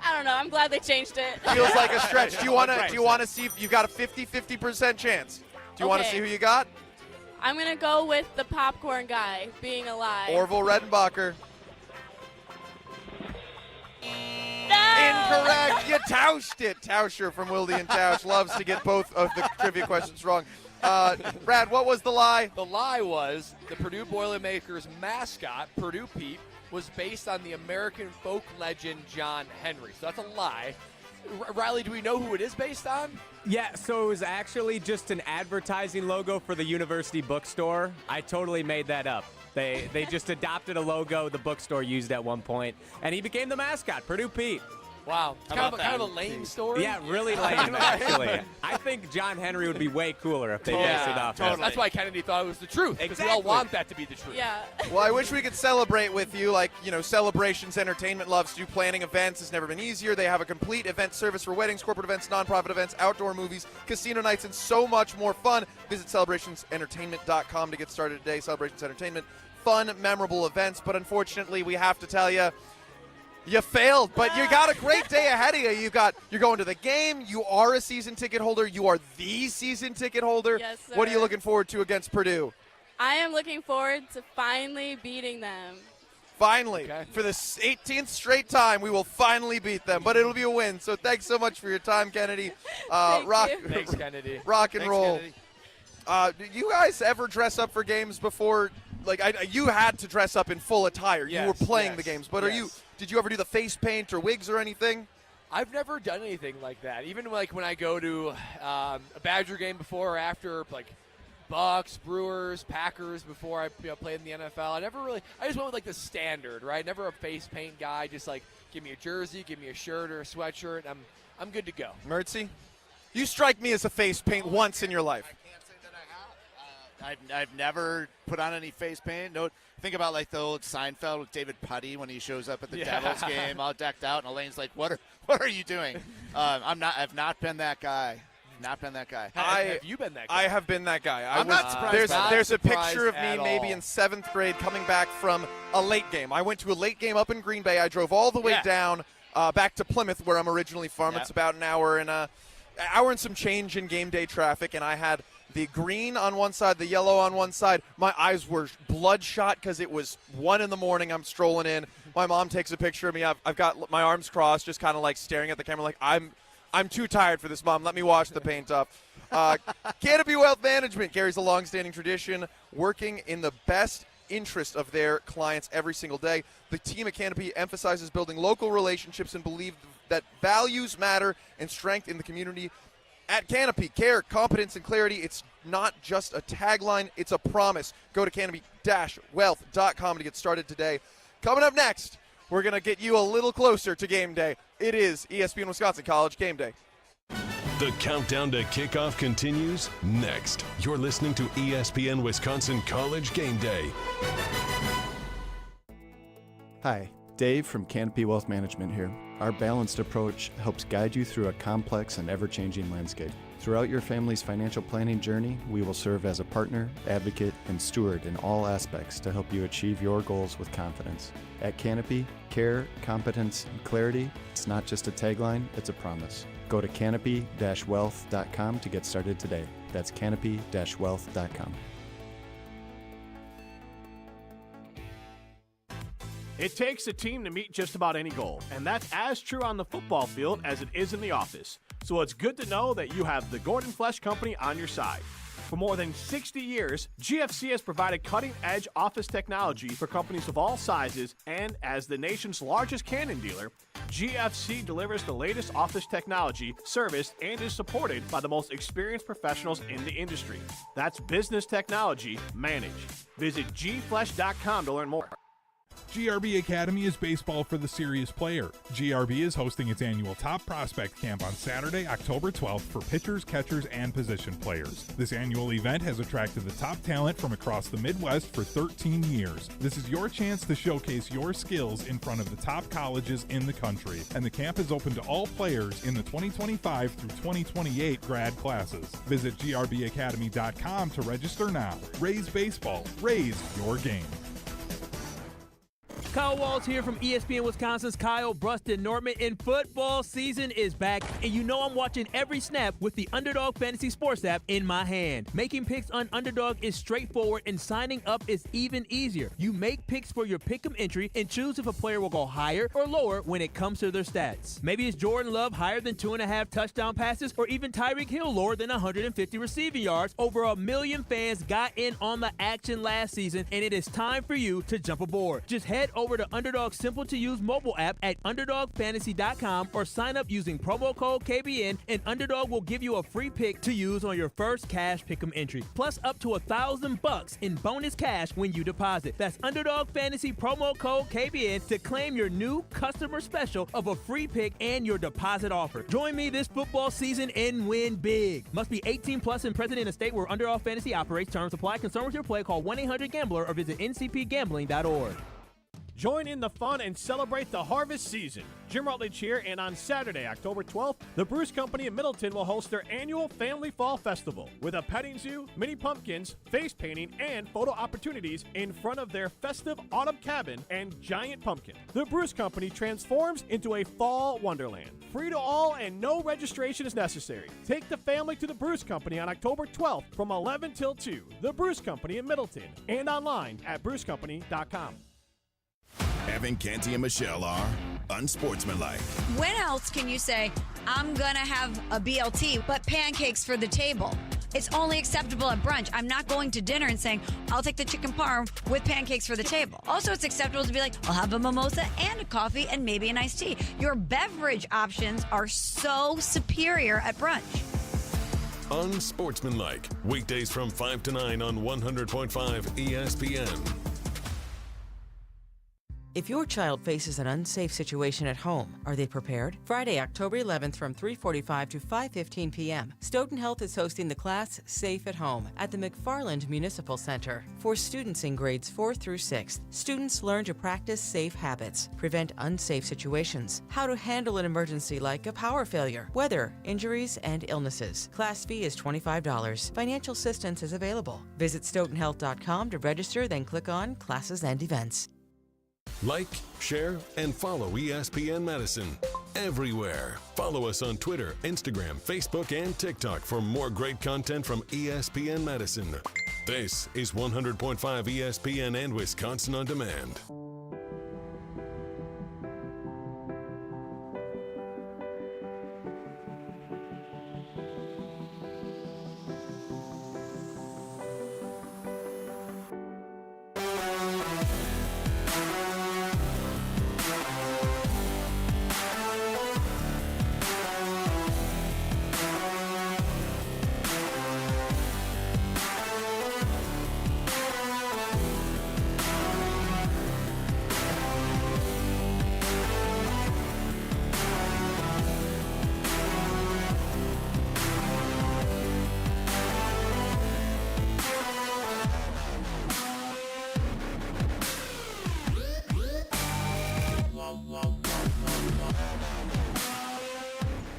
I don't know. I'm glad they changed it.
Feels like a stretch. Do you want to see if you got a 50% chance? Do you want to see who you got?
I'm going to go with the popcorn guy being a lie.
Orville Redenbacher.
No!
Incorrect. You toushed it. Tauscher from Wilde and Tausch loves to get both of the trivia questions wrong. Brad, what was the lie?
The lie was the Purdue Boilermakers mascot, Purdue Pete, was based on the American folk legend John Henry. So that's a lie. Riley, do we know who it is based on?
Yeah, so it was actually just an advertising logo for the university bookstore. I totally made that up. They just adopted a logo the bookstore used at one point, and he became the mascot, Purdue Pete.
Wow. It's kind of a lame story.
Yeah, really lame, actually. I think John Henry would be way cooler if they based it off.
Totally. That's why Kennedy thought it was the truth. Because we all want that to be the truth.
Yeah.
Well, I wish we could celebrate with you. Celebrations Entertainment loves to do planning events. It's never been easier. They have a complete event service for weddings, corporate events, nonprofit events, outdoor movies, casino nights, and so much more fun. Visit celebrationsentertainment.com to get started today. Celebrations Entertainment, fun, memorable events. But unfortunately, we have to tell you, you failed, but you got a great day ahead of you. You're going to the game. You are a season ticket holder. You are the season ticket holder.
Yes, sir.
What are you looking forward to against Purdue?
I am looking forward to finally beating them.
Finally, for the 18th straight time, we will finally beat them, but it'll be a win. So thanks so much for your time, Kennedy.
Thanks, Kennedy.
Rock and
Thanks,
roll.
Kennedy.
Did you guys ever dress up for games before? You had to dress up in full attire. You were playing the games, but did you ever do the face paint or wigs or anything?
I've never done anything like that. Even when I go to a Badger game before or after, Bucks, Brewers, Packers before I played in the NFL. I just went with the standard, right? Never a face paint guy. Just give me a jersey, give me a shirt or a sweatshirt. I'm good to go.
Mertz, you strike me as a face paint once in your life.
I've never put on any face paint. No, think about the old Seinfeld with David Puddy when he shows up at the Devils game, all decked out, and Elaine's like, "What are you doing?" I've not been that guy. Not been that guy.
Have you been that guy?
I have been that guy.
I'm not surprised.
There's a picture of me maybe in 7th grade coming back from a late game. I went to a late game up in Green Bay. I drove all the way down back to Plymouth, where I'm originally from. It's about an hour and some change in game day traffic, and I had the green on one side, the yellow on one side. My eyes were bloodshot because it was 1 a.m. I'm strolling in. My mom takes a picture of me. I've got my arms crossed, just kind of staring at the camera I'm too tired for this, Mom. Let me wash the paint off. Canopy Wealth Management carries a long-standing tradition, working in the best interest of their clients every single day. The team at Canopy emphasizes building local relationships and believe that values matter and strength in the community. At Canopy, care, competence, and clarity, it's not just a tagline, it's a promise. Go to canopy-wealth.com to get started today. Coming up next, we're going to get you a little closer to game day. It is ESPN Wisconsin College Game Day.
The countdown to kickoff continues next. You're listening to ESPN Wisconsin College Game Day.
Hi, Dave from Canopy Wealth Management here. Our balanced approach helps guide you through a complex and ever-changing landscape. Throughout your family's financial planning journey, we will serve as a partner, advocate, and steward in all aspects to help you achieve your goals with confidence. At Canopy, care, competence, and clarity, it's not just a tagline, it's a promise. Go to canopy-wealth.com to get started today. That's canopy-wealth.com.
It takes a team to meet just about any goal, and that's as true on the football field as it is in the office. So it's good to know that you have the Gordon Flesch Company on your side. For more than 60 years, GFC has provided cutting-edge office technology for companies of all sizes, and as the nation's largest Canon dealer, GFC delivers the latest office technology, serviced, and is supported by the most experienced professionals in the industry. That's business technology managed. Visit gflesh.com to learn more.
GRB Academy is baseball for the serious player. GRB is hosting its annual Top Prospect Camp on Saturday, October 12th for pitchers, catchers, and position players. This annual event has attracted the top talent from across the Midwest for 13 years. This is your chance to showcase your skills in front of the top colleges in the country, and the camp is open to all players in the 2025 through 2028 grad classes. Visit grbacademy.com to register now. Raise baseball. Raise your game.
Kyle Walls here from ESPN Wisconsin's Kyle Bruston Nortman, and football season is back, and you know I'm watching every snap with the Underdog Fantasy Sports app in my hand. Making picks on Underdog is straightforward, and signing up is even easier. You make picks for your pick'em entry and choose if a player will go higher or lower when it comes to their stats. Maybe it's Jordan Love higher than 2.5 touchdown passes, or even Tyreek Hill lower than 150 receiving yards. Over 1 million fans got in on the action last season, and it is time for you to jump aboard. Just head over to Underdog's simple-to-use mobile app at UnderdogFantasy.com or sign up using promo code KBN, and Underdog will give you a free pick to use on your first cash pick'em entry, plus up to $1,000 in bonus cash when you deposit. That's Underdog Fantasy promo code KBN to claim your new customer special of a free pick and your deposit offer. Join me this football season and win big. Must be 18 plus and present in a state where Underdog Fantasy operates. Terms apply. Concern with your play, call 1-800-GAMBLER or visit ncpgambling.org.
Join in the fun and celebrate the harvest season. Jim Rutledge here, and on Saturday, October 12th, the Brewed Company in Middleton will host their annual Family Fall Festival with a petting zoo, mini pumpkins, face painting, and photo opportunities in front of their festive autumn cabin and giant pumpkin. The Brewed Company transforms into a fall wonderland. Free to all and no registration is necessary. Take the family to the Brewed Company on October 12th from 11 till 2. The Brewed Company in Middleton, and online at brewscompany.com.
Evan, Canty, and Michelle are unsportsmanlike.
When else can you say, I'm going to have a BLT, but pancakes for the table? It's only acceptable at brunch. I'm not going to dinner and saying, I'll take the chicken parm with pancakes for the table. Also, it's acceptable to be like, I'll have a mimosa and a coffee and maybe an iced tea. Your beverage options are so superior at brunch.
Unsportsmanlike. Weekdays from 5 to 9 on 100.5 ESPN.
If your child faces an unsafe situation at home, are they prepared? Friday, October 11th from 3:45 to 5:15 p.m., Stoughton Health is hosting the class Safe at Home at the McFarland Municipal Center. For students in grades 4 through 6, students learn to practice safe habits, prevent unsafe situations, how to handle an emergency like a power failure, weather, injuries, and illnesses. Class fee is $25. Financial assistance is available. Visit stoughtonhealth.com to register, then click on Classes and Events.
Like, share, and follow ESPN Madison everywhere. Follow us on Twitter, Instagram, Facebook, and TikTok for more great content from ESPN Madison. This is 100.5 ESPN and Wisconsin On Demand.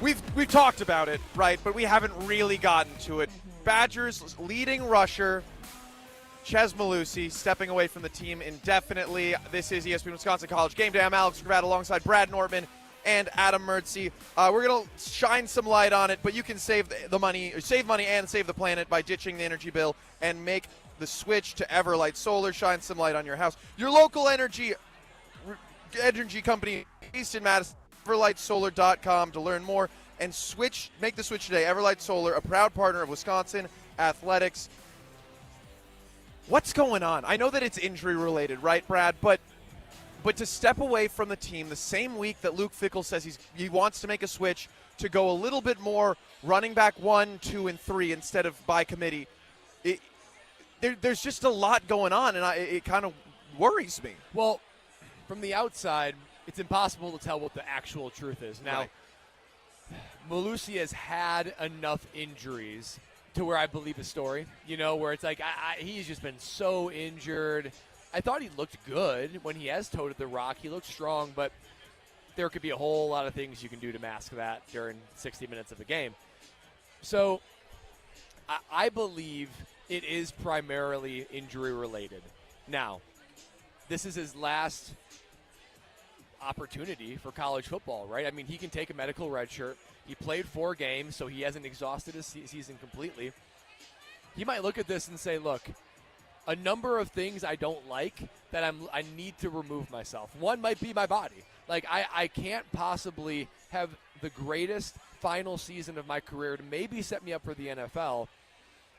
We've talked about it, right, but we haven't really gotten to it. Badgers leading rusher, Chez Mellusi, stepping away from the team indefinitely. This is ESPN Wisconsin College Gameday. I'm Alex Gravatt alongside Brad Nortman and Adam Mertz. We're going to shine some light on it, but you can save money and save the planet by ditching the energy bill and make the switch to Everlight Solar. Shine some light on your house. Your local energy company based in Madison, everlightsolar.com to learn more and make the switch today. Everlight Solar, a proud partner of Wisconsin Athletics. What's going on? I know that it's injury related, right, Brad? But to step away from the team the same week that Luke Fickell says he wants to make a switch to go a little bit more running back 1, 2, and 3 instead of by committee, there's just a lot going on, and it kind of worries me.
Well, from the outside, it's impossible to tell what the actual truth is. Now,
right.
Mellusi has had enough injuries to where I believe the story, where it's like he's just been so injured. I thought he looked good when he has toted the rock. He looked strong, but there could be a whole lot of things you can do to mask that during 60 minutes of a game. So I believe it is primarily injury related. Now, this is his last opportunity for college football, right? I mean, he can take a medical red shirt. He played 4 games, so he hasn't exhausted his season completely. He might look at this and say, look, a number of things I don't like that I need to remove myself. One might be my body. Like, I can't possibly have the greatest final season of my career to maybe set me up for the NFL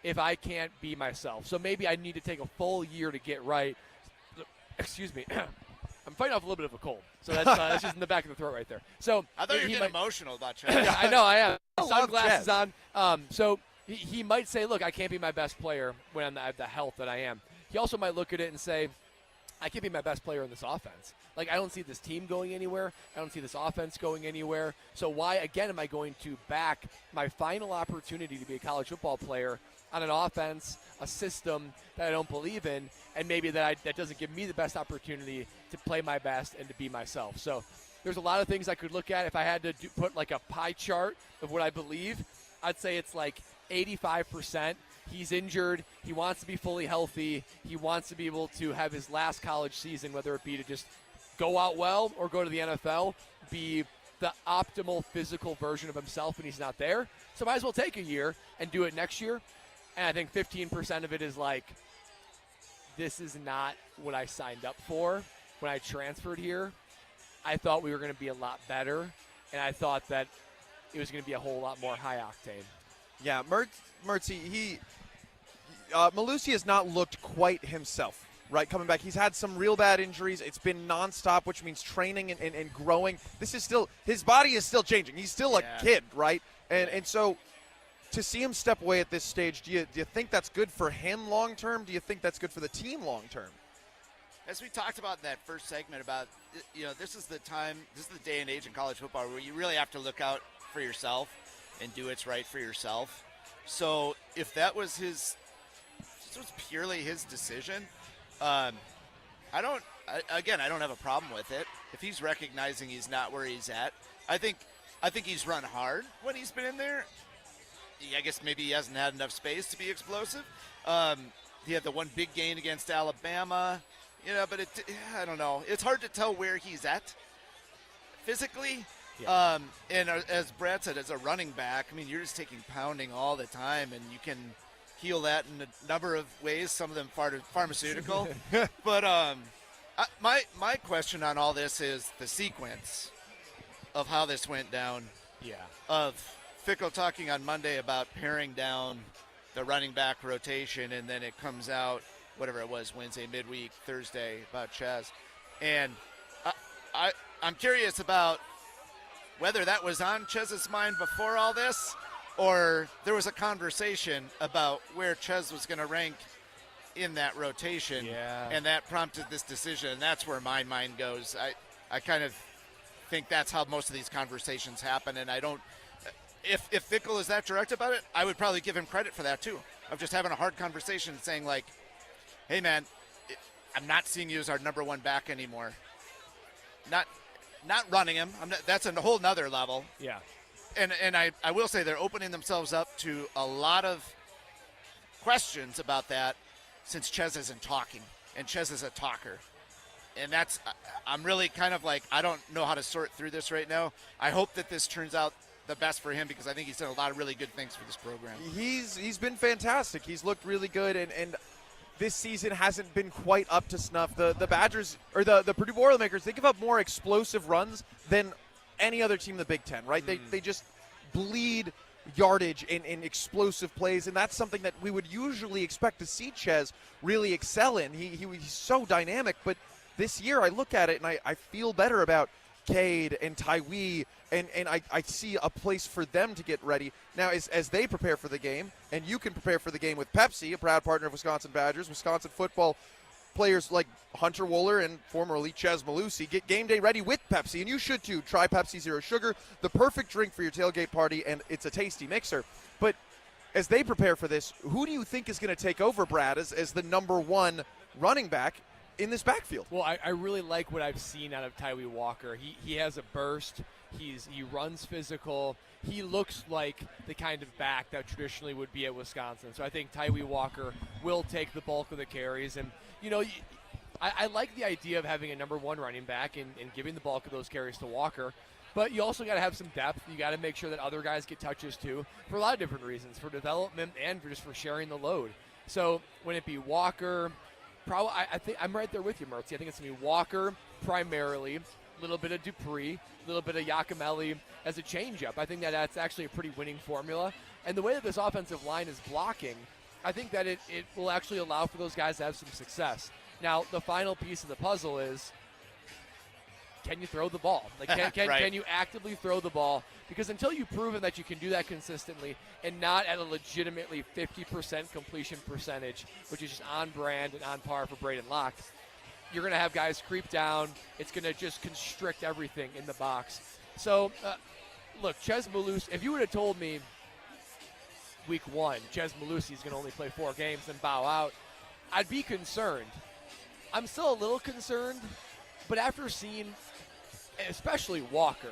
if I can't be myself. So maybe I need to take a full year to get right. Excuse me. I'm fighting off a little bit of a cold, so that's just in the back of the throat right there. So
I thought you were getting emotional about Chez.
Yeah, I know, I am. Sunglasses on. So he might say, look, I can't be my best player when I have the health that I am. He also might look at it and say, I can't be my best player in this offense. Like, I don't see this team going anywhere. I don't see this offense going anywhere. So why, again, am I going to back my final opportunity to be a college football player on an offense, a system that I don't believe in, and maybe that doesn't give me the best opportunity to play my best and to be myself. So there's a lot of things I could look at. If I had to put like a pie chart of what I believe, I'd say it's like 85%. He's injured. He wants to be fully healthy. He wants to be able to have his last college season, whether it be to just go out well or go to the NFL, be the optimal physical version of himself when he's not there. So might as well take a year and do it next year. And I think 15% of it is like, this is not what I signed up for when I transferred here. I thought we were going to be a lot better, and I thought that it was going to be a whole lot more high octane.
Yeah, Mellusi has not looked quite himself, right, coming back. He's had some real bad injuries. It's been nonstop, which means training and growing. His body is still changing. He's still a kid, right? And so to see him step away at this stage, do you think that's good for him long term? Do you think that's good for the team long term?
As we talked about in that first segment about, this is the day and age in college football where you really have to look out for yourself and do what's right for yourself. So if that was purely his decision, I don't have a problem with it. If he's recognizing he's not where he's at, I think he's run hard when he's been in there. I guess maybe he hasn't had enough space to be explosive. He had the one big gain against Alabama, but I don't know. It's hard to tell where he's at physically. Yeah. And as Brad said, as a running back, I mean, you're just taking pounding all the time, and you can heal that in a number of ways, some of them pharmaceutical. But my question on all this is the sequence of how this went down.
Yeah.
Of Fickell talking on Monday about paring down the running back rotation, and then it comes out, whatever it was, Wednesday, midweek, Thursday, about Chez. And I'm curious about whether that was on Chez's mind before all this, or there was a conversation about where Chez was going to rank in that rotation, and that prompted this decision, and that's where my mind goes. I kind of think that's how most of these conversations happen, and I don't – if Fickell is that direct about it, I would probably give him credit for that too, of just having a hard conversation and saying, like, hey, man, I'm not seeing you as our number one back anymore. not running him. That's a whole nother level.
Yeah.
And I will say they're opening themselves up to a lot of questions about that since Ches isn't talking, and Ches is a talker. And I'm really kind of like, I don't know how to sort through this right now. I hope that this turns out the best for him because I think he's done a lot of really good things for this program.
He's been fantastic. He's looked really good, and this season hasn't been quite up to snuff. The Badgers, or the Purdue Boilermakers, they give up more explosive runs than any other team in the Big Ten, right? They just bleed yardage in explosive plays, and that's something that we would usually expect to see Ches really excel in. He's so dynamic, but this year I look at it and I feel better about Cade and Tywee, and I see a place for them to get ready. Now, as they prepare for the game, and you can prepare for the game with Pepsi, a proud partner of Wisconsin Badgers, Wisconsin football players like Hunter Wooler and formerly Ches Malusi get game day ready with Pepsi, and you should too. Try Pepsi Zero Sugar, the perfect drink for your tailgate party, and it's a tasty mixer. But as they prepare for this, who do you think is going to take over, Brad, as the number one running back in this backfield?
Well, I really like what I've seen out of Tywee Walker. He has a burst. He runs physical. He looks like the kind of back that traditionally would be at Wisconsin. So I think Tywee Walker will take the bulk of the carries. And, you know, I like the idea of having a number one running back and giving the bulk of those carries to Walker. But you also got to have some depth. You got to make sure that other guys get touches too, for a lot of different reasons, for development and for sharing the load. So when it be Walker, probably I think I'm right there with you, Mertz. I think it's going to be Walker primarily, a little bit of Dupree, a little bit of Yakimelli as a changeup. I think that's actually a pretty winning formula. And the way that this offensive line is blocking, I think that it will actually allow for those guys to have some success. Now, the final piece of the puzzle is, can you throw the ball? Like, can you actively throw the ball? Because until you've proven that you can do that consistently and not at a legitimately 50% completion percentage, which is just on brand and on par for Braden Locke, you're going to have guys creep down. It's going to just constrict everything in the box. So, look, Ches Malusi, if you would have told me week one, Ches Malusi is going to only play 4 games and bow out, I'd be concerned. I'm still a little concerned, but after seeing especially Walker,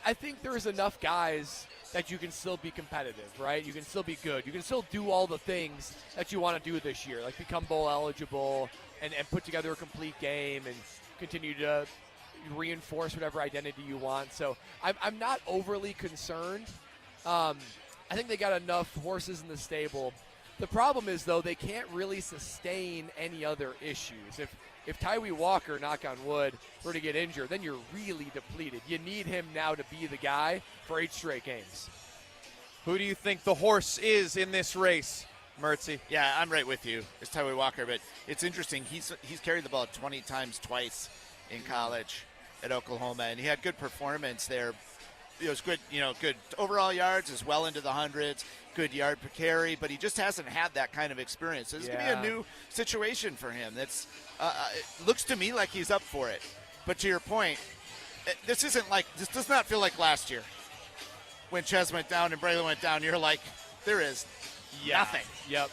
I think there's enough guys that you can still be competitive, right? You can still be good. You can still do all the things that you want to do this year, like become bowl eligible and put together a complete game and continue to reinforce whatever identity you want. So I'm not overly concerned. I think they got enough horses in the stable. The problem is, though, they can't really sustain any other issues. If Tywee Walker, knock on wood, were to get injured, then you're really depleted. You need him now to be the guy for 8 straight games.
Who do you think the horse is in this race, Mertzy?
Yeah, I'm right with you. It's Tywee Walker, but it's interesting. He's carried the ball 20 times twice in college at Oklahoma, and he had good performance there. It was good, good overall yards as well into the hundreds, good yard per carry, but he just hasn't had that kind of experience. So this is going to be a new situation for him. That's it looks to me like he's up for it. But to your point, this does not feel like last year when Ches went down and Braylon went down. You're like, there is nothing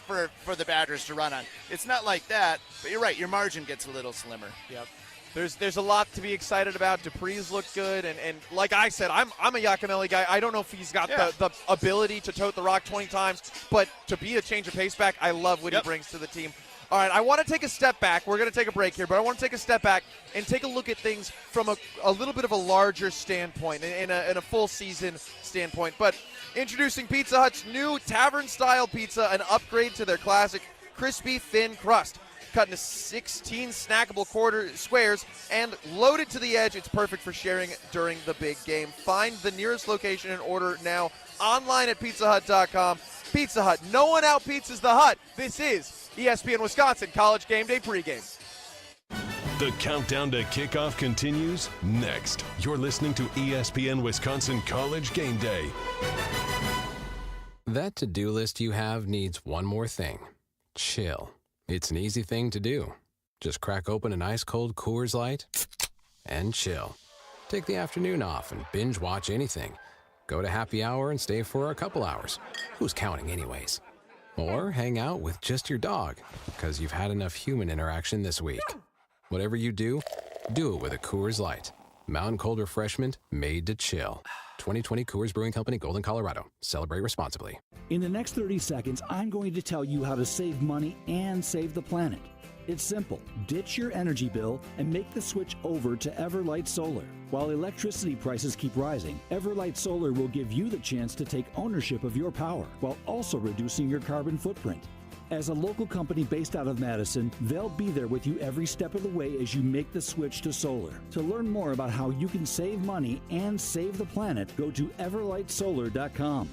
for the Badgers to run on. It's not like that, but you're right. Your margin gets a little slimmer.
Yep. There's a lot to be excited about. Dupree's looked good, and like I said, I'm a Yakimelli guy. I don't know if he's got the ability to tote the rock 20 times, but to be a change of pace back, I love what he brings to the team. All right, I want to take a step back. We're going to take a break here, but I want to take a step back and take a look at things from a little bit of a larger standpoint, in a full season standpoint. But introducing Pizza Hut's new tavern-style pizza, an upgrade to their classic crispy, thin crust. Cut into 16 snackable quarter squares and loaded to the edge. It's perfect for sharing during the big game. Find the nearest location and order now online at pizzahut.com. Pizza Hut. No one out-pizzas the Hut. This is ESPN Wisconsin College Gameday pregame.
The countdown to kickoff continues next. You're listening to ESPN Wisconsin College Gameday.
That to-do list you have needs one more thing. Chill. It's an easy thing to do. Just crack open an ice-cold Coors Light and chill. Take the afternoon off and binge watch anything. Go to happy hour and stay for a couple hours. Who's counting anyways? Or hang out with just your dog, because you've had enough human interaction this week. Whatever you do, do it with a Coors Light. Mountain Cold Refreshment made to chill. 2020 Coors Brewing Company, Golden, Colorado. Celebrate responsibly.
In the next 30 seconds, I'm going to tell you how to save money and save the planet. It's simple. Ditch your energy bill and make the switch over to Everlight Solar. While electricity prices keep rising, Everlight Solar will give you the chance to take ownership of your power while also reducing your carbon footprint. As a local company based out of Madison, they'll be there with you every step of the way as you make the switch to solar. To learn more about how you can save money and save the planet, go to everlightsolar.com.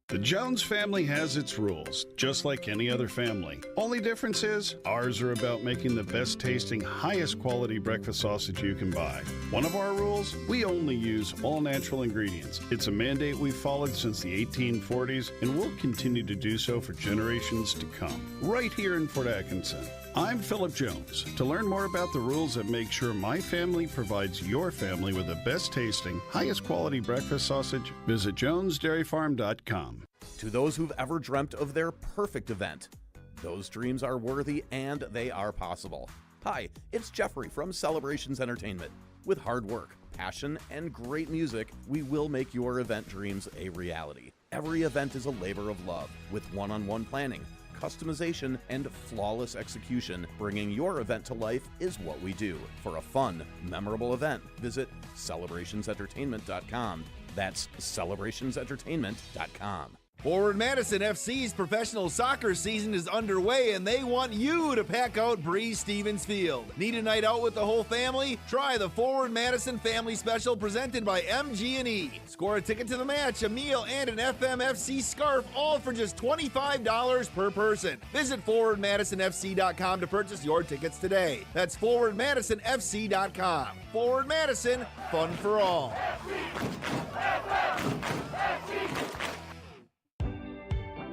The Jones family has its rules, just like any other family. Only difference is, ours are about making the best tasting, highest quality breakfast sausage you can buy. One of our rules, we only use all natural ingredients. It's a mandate we've followed since the 1840s, and we'll continue to do so for generations to come, right here in Fort Atkinson. I'm Philip Jones. To learn more about the rules that make sure my family provides your family with the best tasting, highest quality breakfast sausage, visit jonesdairyfarm.com.
To those who've ever dreamt of their perfect event, those dreams are worthy and they are possible. Hi, it's Jeffrey from Celebrations Entertainment. With hard work, passion, and great music, we will make your event dreams a reality. Every event is a labor of love with one-on-one planning, customization, and flawless execution. Bringing your event to life is what we do. For a fun, memorable event, visit celebrationsentertainment.com. That's celebrationsentertainment.com.
Forward Madison FC's professional soccer season is underway, and they want you to pack out Breeze Stevens Field. Need a night out with the whole family? Try the Forward Madison Family Special presented by MG&E. Score a ticket to the match, a meal, and an FMFC scarf, all for just $25 per person. Visit forwardmadisonfc.com to purchase your tickets today. That's forwardmadisonfc.com. Forward Madison, fun for all.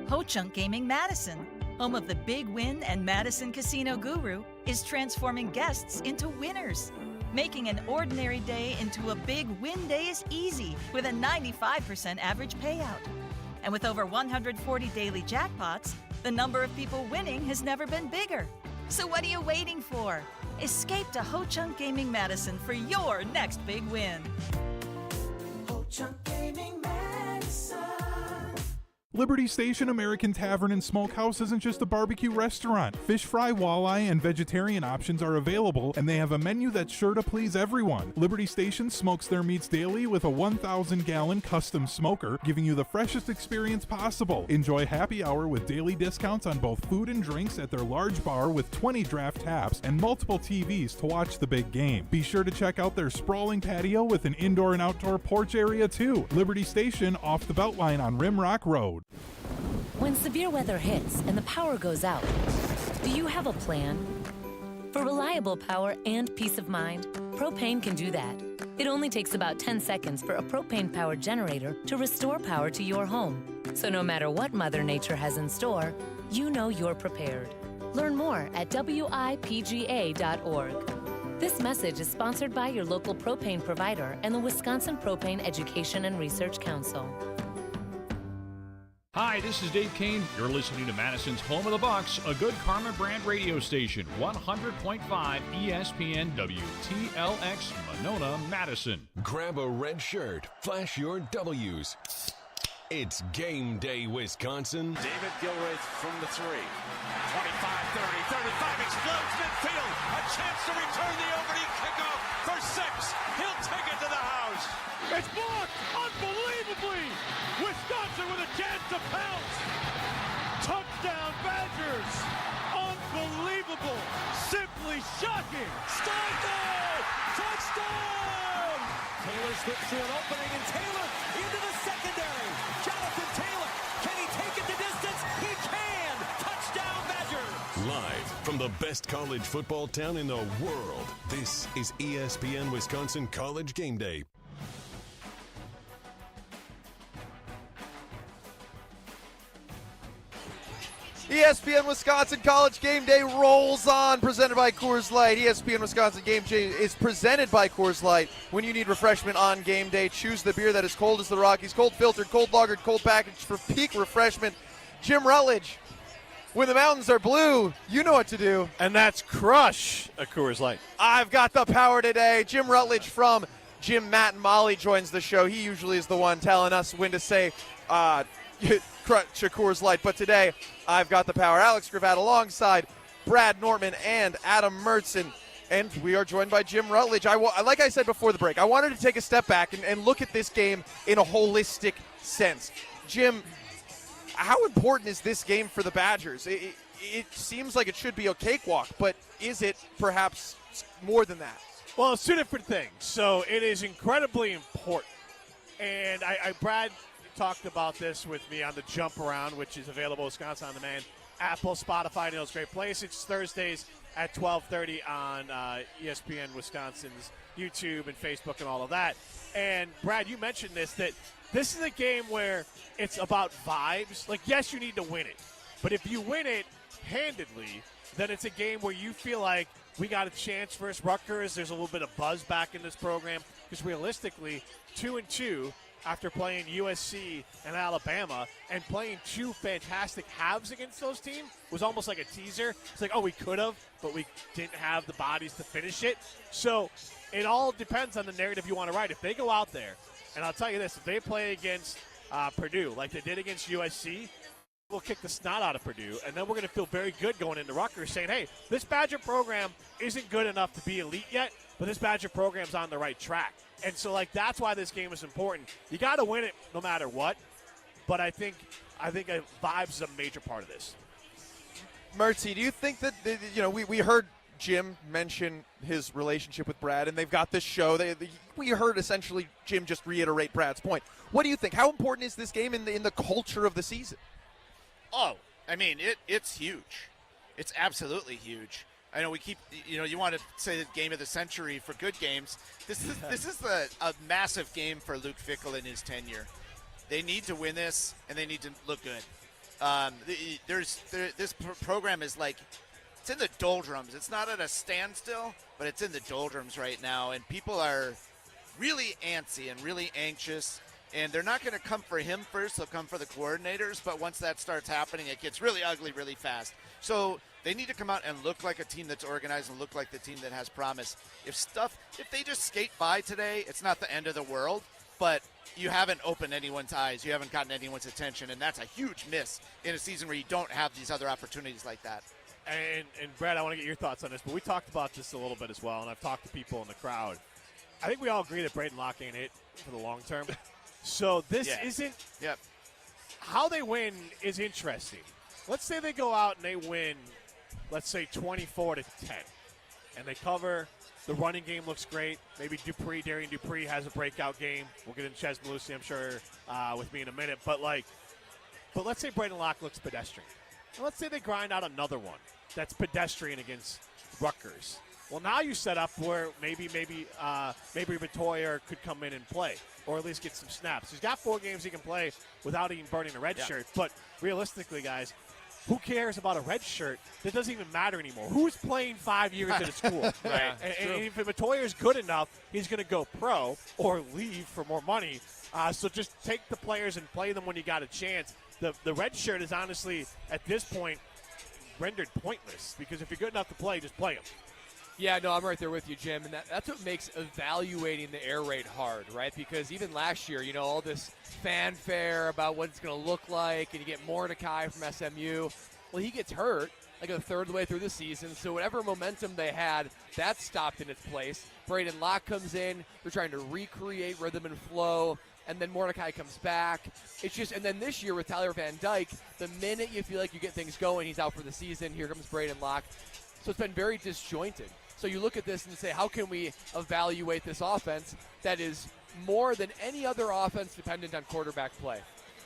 Ho-Chunk Gaming Madison, home of the Big Win and Madison Casino Guru, is transforming guests into winners. Making an ordinary day into a big win day is easy with a 95% average payout. And with over 140 daily jackpots, the number of people winning has never been bigger. So what are you waiting for? Escape to Ho-Chunk Gaming Madison for your next big win.
Ho-Chunk Gaming Madison.
Liberty Station American Tavern and Smokehouse isn't just a barbecue restaurant. Fish fry, walleye, and vegetarian options are available, and they have a menu that's sure to please everyone. Liberty Station smokes their meats daily with a 1,000-gallon custom smoker, giving you the freshest experience possible. Enjoy happy hour with daily discounts on both food and drinks at their large bar with 20 draft taps and multiple TVs to watch the big game. Be sure to check out their sprawling patio with an indoor and outdoor porch area too. Liberty Station off the Beltline on Rimrock Road.
When severe weather hits and the power goes out, do you have a plan? For reliable power and peace of mind, propane can do that. It only takes about 10 seconds for a propane-powered generator to restore power to your home. So no matter what Mother Nature has in store, you know you're prepared. Learn more at wipga.org. This message is sponsored by your local propane provider and the Wisconsin Propane Education and Research Council.
Hi, this is Dave Kane. You're listening to Madison's Home of the Bucks, a good Karma brand radio station, 100.5 ESPN WTLX, Monona, Madison.
Grab a red shirt, flash your W's. It's Game Day, Wisconsin.
David Gilreath from the three. 25, 30, 35, explodes midfield. A chance to return the opening kickoff for 6. He'll take it to the house. It's blocked unbelievably. Wisconsin with a chance to pounce. Touchdown Badgers. Unbelievable. Simply shocking. Steinfeld. Touchdown. Taylor slips through an opening, and Taylor into the secondary. Jonathan Taylor. Can he take it the distance? He can. Touchdown Badgers.
Live from the best college football town in the world, this is ESPN Wisconsin College Gameday.
ESPN Wisconsin College Game Day rolls on, presented by Coors Light. ESPN Wisconsin Game Day is presented by Coors Light. When you need refreshment on game day, choose the beer that is cold as the Rockies. Cold filtered, cold lagered, cold packaged for peak refreshment. Jim Rutledge, When the mountains are blue, you know what to do.
And that's crush a Coors Light.
I've got the power today. Jim Rutledge from Jim, Matt, and Molly joins the show. He usually is the one telling us when to say crush a Coors Light. But today, I've got the power. Alex Gravatt alongside Brad Nortman and Adam Mertz. And we are joined by Jim Rutledge. Like I said before the break, I wanted to take a step back and look at this game in a holistic sense. Jim, how important is this game for the Badgers? It seems like it should be a cakewalk, but is it perhaps more than that?
Well, it's two different things. So it is incredibly important. And Brad talked about this with me on the Jump Around, which is available Wisconsin On Demand, Apple, Spotify, and those great places. It's Thursdays at 12:30 on ESPN Wisconsin's YouTube and Facebook and all of that. And, Brad, you mentioned this is a game where it's about vibes. Like, yes, you need to win it. But if you win it handedly, then it's a game where you feel like we got a chance versus Rutgers. There's a little bit of buzz back in this program because realistically, 2-2 after playing USC and Alabama and playing two fantastic halves against those teams was almost like a teaser. It's like, oh, we could have, but we didn't have the bodies to finish it. So it all depends on the narrative you want to write. If they go out there, and I'll tell you this, if they play against Purdue like they did against USC, we'll kick the snot out of Purdue, and then we're going to feel very good going into Rutgers saying, hey, this Badger program isn't good enough to be elite yet, but this Badger program's on the right track. And so, that's why this game is important. You got to win it no matter what, but I think vibes is a major part of this.
Mertzy, do you think that, we heard Jim mention his relationship with Brad, and they've got this show. We heard essentially Jim just reiterate Brad's point. What do you think? How important is this game in the culture of the season?
Oh, I mean, it's huge. It's absolutely huge. I know we keep, you want to say the game of the century for good games. This is a massive game for Luke Fickell in his tenure. They need to win this, and they need to look good. This program is it's in the doldrums. It's not at a standstill, but it's in the doldrums right now, and people are really antsy and really anxious. And they're not going to come for him first. They'll come for the coordinators. But once that starts happening, it gets really ugly really fast. So they need to come out and look like a team that's organized and look like the team that has promise. If they just skate by today, it's not the end of the world. But you haven't opened anyone's eyes. You haven't gotten anyone's attention. And that's a huge miss in a season where you don't have these other opportunities like that.
And Brad, I want to get your thoughts on this. But we talked about this a little bit as well. And I've talked to people in the crowd. I think we all agree that Braden Locke ain't it for the long term. So this isn't – how they win is interesting. Let's say they go out and they win, let's say 24-10, and they cover. The running game looks great. Maybe Darian Dupree has a breakout game. We'll get into Ches Malusi, I'm sure, with me in a minute. But let's say Braden Locke looks pedestrian. And let's say they grind out another one that's pedestrian against Rutgers. Well, now you set up where maybe Vitoya could come in and play, or at least get some snaps. He's got 4 games he can play without even burning a red shirt. But realistically, guys, who cares about a red shirt? That doesn't even matter anymore. Who's playing 5 years at a school? Right? And if Vitoya is good enough, he's going to go pro or leave for more money. So just take the players and play them when you got a chance. The red shirt is honestly, at this point, rendered pointless because if you're good enough to play, just play them.
Yeah, no, I'm right there with you, Jim. And that's what makes evaluating the air raid hard, right? Because even last year, all this fanfare about what it's going to look like, and you get Mordecai from SMU. Well, he gets hurt like a third of the way through the season. So whatever momentum they had, that stopped in its place. Braden Locke comes in. They're trying to recreate rhythm and flow. And then Mordecai comes back. It's just, and then this year with Tyler Van Dyke, the minute you feel like you get things going, he's out for the season. Here comes Braden Locke. So it's been very disjointed. So you look at this and say, how can we evaluate this offense that is more than any other offense dependent on quarterback play?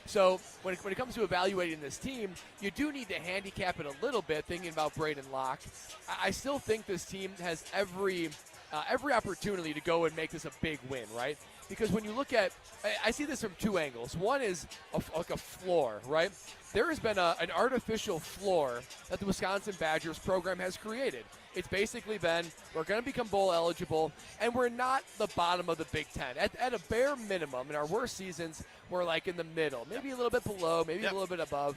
So when it comes to evaluating this team, you do need to handicap it a little bit, thinking about Braden Locke. I still think this team has every opportunity to go and make this a big win, right? Because when you look at, I see this from 2 angles. One is like a floor, right? There has been an artificial floor that the Wisconsin Badgers program has created. It's basically been, we're going to become bowl eligible, and we're not the bottom of the Big Ten. At a bare minimum, in our worst seasons, we're like in the middle, maybe a little bit below, maybe a little bit above.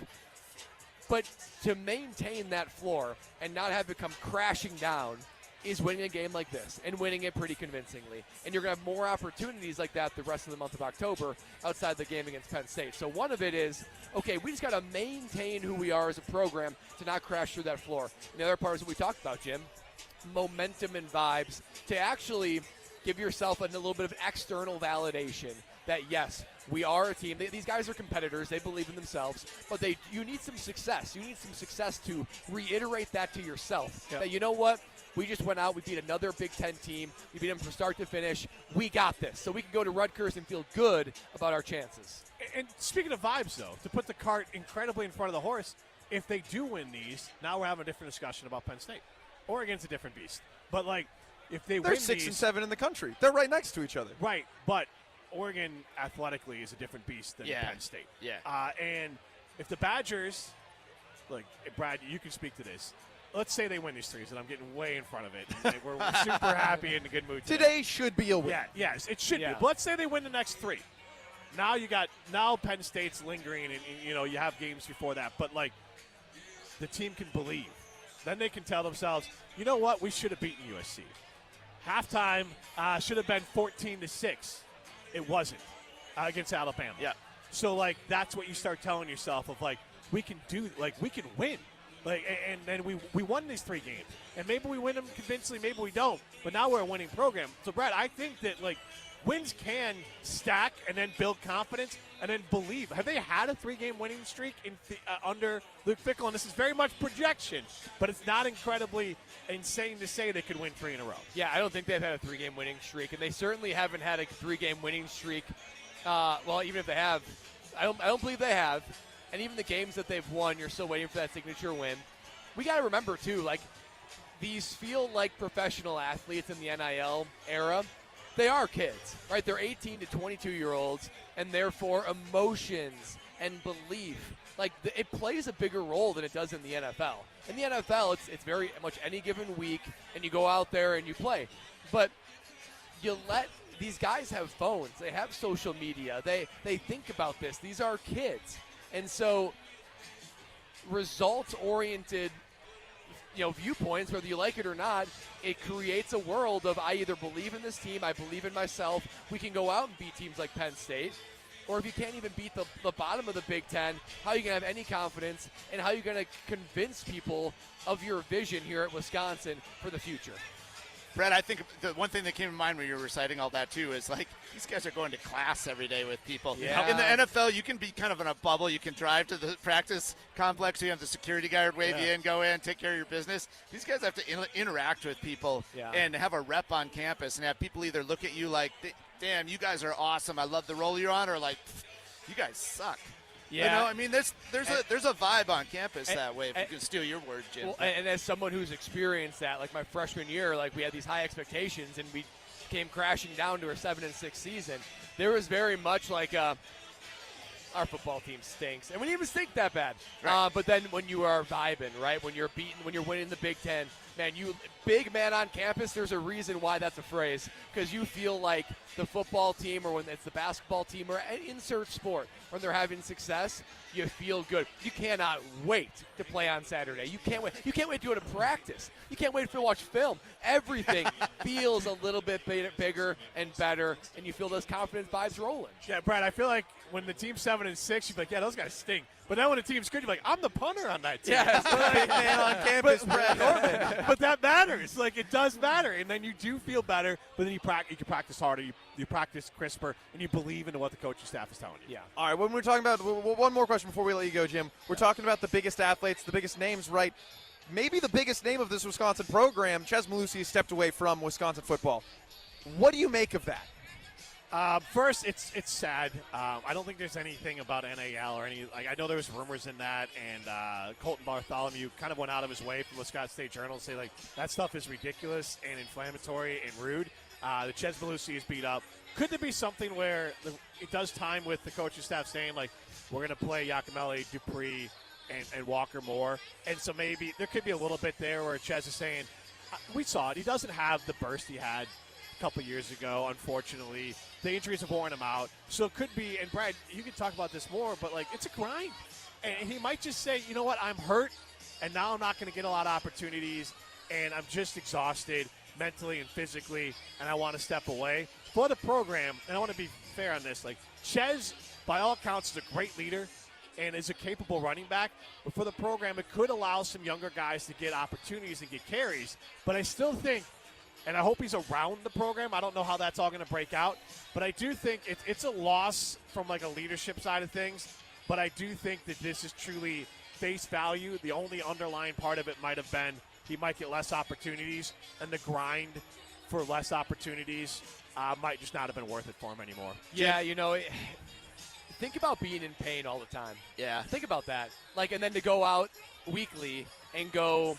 But to maintain that floor and not have it come crashing down is winning a game like this and winning it pretty convincingly. And you're going to have more opportunities like that the rest of the month of October outside the game against Penn State. So one of it is, okay, we just got to maintain who we are as a program to not crash through that floor. And the other part is what we talked about, Jim, momentum and vibes, to actually give yourself a little bit of external validation that, yes, we are a team. These guys are competitors. They believe in themselves. But you need some success. You need some success to reiterate that to yourself.
Yep.
That, you know what? We just went out. We beat another Big Ten team. We beat them from start to finish. We got this. So we can go to Rutgers and feel good about our chances.
And speaking of vibes, though, to put the cart incredibly in front of the horse, if they do win these, now we're having a different discussion about Penn State. Oregon's a different beast. But, like, if they
They're
win
6
these,
and 7 in the country. They're right next to each other.
Right, but Oregon athletically is a different beast than Penn State.
Yeah.
And if the Badgers, like, Brad, you can speak to this. Let's say they win these threes, and I'm getting way in front of it. And we're super happy and in a good mood
Today should be a win.
Yeah, yes, it should be. But let's say they win the next three. Now Penn State's lingering, and you have games before that. But, like, the team can believe. Then they can tell themselves, you know what, we should have beaten USC. Halftime should have been 14-6. It wasn't against Alabama.
Yeah.
So, like, that's what you start telling yourself of, like, we can win. Like, and then we won these 3 games. And maybe we win them convincingly, maybe we don't. But now we're a winning program. So, Brad, I think that, like, wins can stack and then build confidence and then believe. Have they had a 3-game winning streak under Luke Fickell? And this is very much projection, but it's not incredibly insane to say they could win 3 in a row.
Yeah, I don't think they've had a 3-game winning streak, and they certainly haven't had a 3-game winning streak. Well, even if they have, I don't believe they have. And even the games that they've won, you're still waiting for that signature win. We got to remember, too, like, these feel like professional athletes in the NIL era. They are kids, right? They're 18 to 22-year-olds, and therefore emotions and belief, like, it plays a bigger role than it does in the NFL. In the NFL, it's very much any given week, and you go out there and you play. But you let these guys have phones. They have social media. They think about this. These are kids. And so results-oriented, viewpoints, whether you like it or not, it creates a world of I either believe in this team, I believe in myself, we can go out and beat teams like Penn State, or if you can't even beat the bottom of the Big Ten, how are you going to have any confidence, and how are you going to convince people of your vision here at Wisconsin for the future?
Brett, I think the one thing that came to mind when you were reciting all that, too, is, like, these guys are going to class every day with people.
Yeah.
In the NFL, you can be kind of in a bubble. You can drive to the practice complex. You have the security guard wave you in, go in, take care of your business. These guys have to interact with people and have a rep on campus and have people either look at you like, damn, you guys are awesome, I love the role you're on, or like, you guys suck.
Yeah.
I mean, there's a vibe on campus that way, if you can steal your word, Jim.
Well, and as someone who's experienced that, like my freshman year, like we had these high expectations and we came crashing down to a 7-6 season. There was very much like our football team stinks, and we didn't even stink that bad.
Right.
But then when you are vibing, right, when you're winning the Big Ten, man, you big man on campus, there's a reason why that's a phrase, because you feel like the football team, or when it's the basketball team, or insert sport, when they're having success, you feel good. You cannot wait to play on Saturday. You can't wait. You can't wait to go to practice. You can't wait to watch film. Everything feels a little bit bigger and better, and you feel those confidence vibes rolling.
Yeah, Brad, I feel like when the team's 7-6, you're like, yeah, those guys stink. But then when the team's good, you're like, I'm the punter on that team.
Yeah,
big man on campus, Brad Nortman.
But that matters. Like, it does matter. And then you do feel better, but then you can practice harder, you practice crisper, and you believe into what the coaching staff is telling you.
Yeah.
All right, when we're talking about one more question before we let you go, Jim. We're talking about the biggest athletes, the biggest names, right? Maybe the biggest name of this Wisconsin program, Ches Malusi, stepped away from Wisconsin football. What do you make of that?
First, it's sad. I don't think there's anything about NAL or any. Like, I know there was rumors in that, and Colton Bartholomew kind of went out of his way from Wisconsin State Journal to say, like, that stuff is ridiculous and inflammatory and rude. The Ches Malusi is beat up. Could there be something where it does time with the coaching staff saying, like, we're going to play Yakimelli, Dupree, and Walker more? And so maybe there could be a little bit there where Ches is saying, we saw it. He doesn't have the burst he had a couple years ago, unfortunately. The injuries have worn him out. So it could be, and Brad, you can talk about this more, but, like, it's a grind. And he might just say, you know what, I'm hurt, and now I'm not going to get a lot of opportunities, and I'm just exhausted mentally and physically, and I want to step away. For the program, and I want to be fair on this, like, Ches, by all accounts, is a great leader and is a capable running back. But for the program, it could allow some younger guys to get opportunities and get carries. But I still think, and I hope he's around the program. I don't know how that's all going to break out. But I do think it's a loss from, like, a leadership side of things. But I do think that this is truly face value. The only underlying part of it might have been he might get less opportunities, and the grind for less opportunities might just not have been worth it for him anymore.
Yeah, think about being in pain all the time.
Yeah.
Think about that. Like, and then to go out weekly and go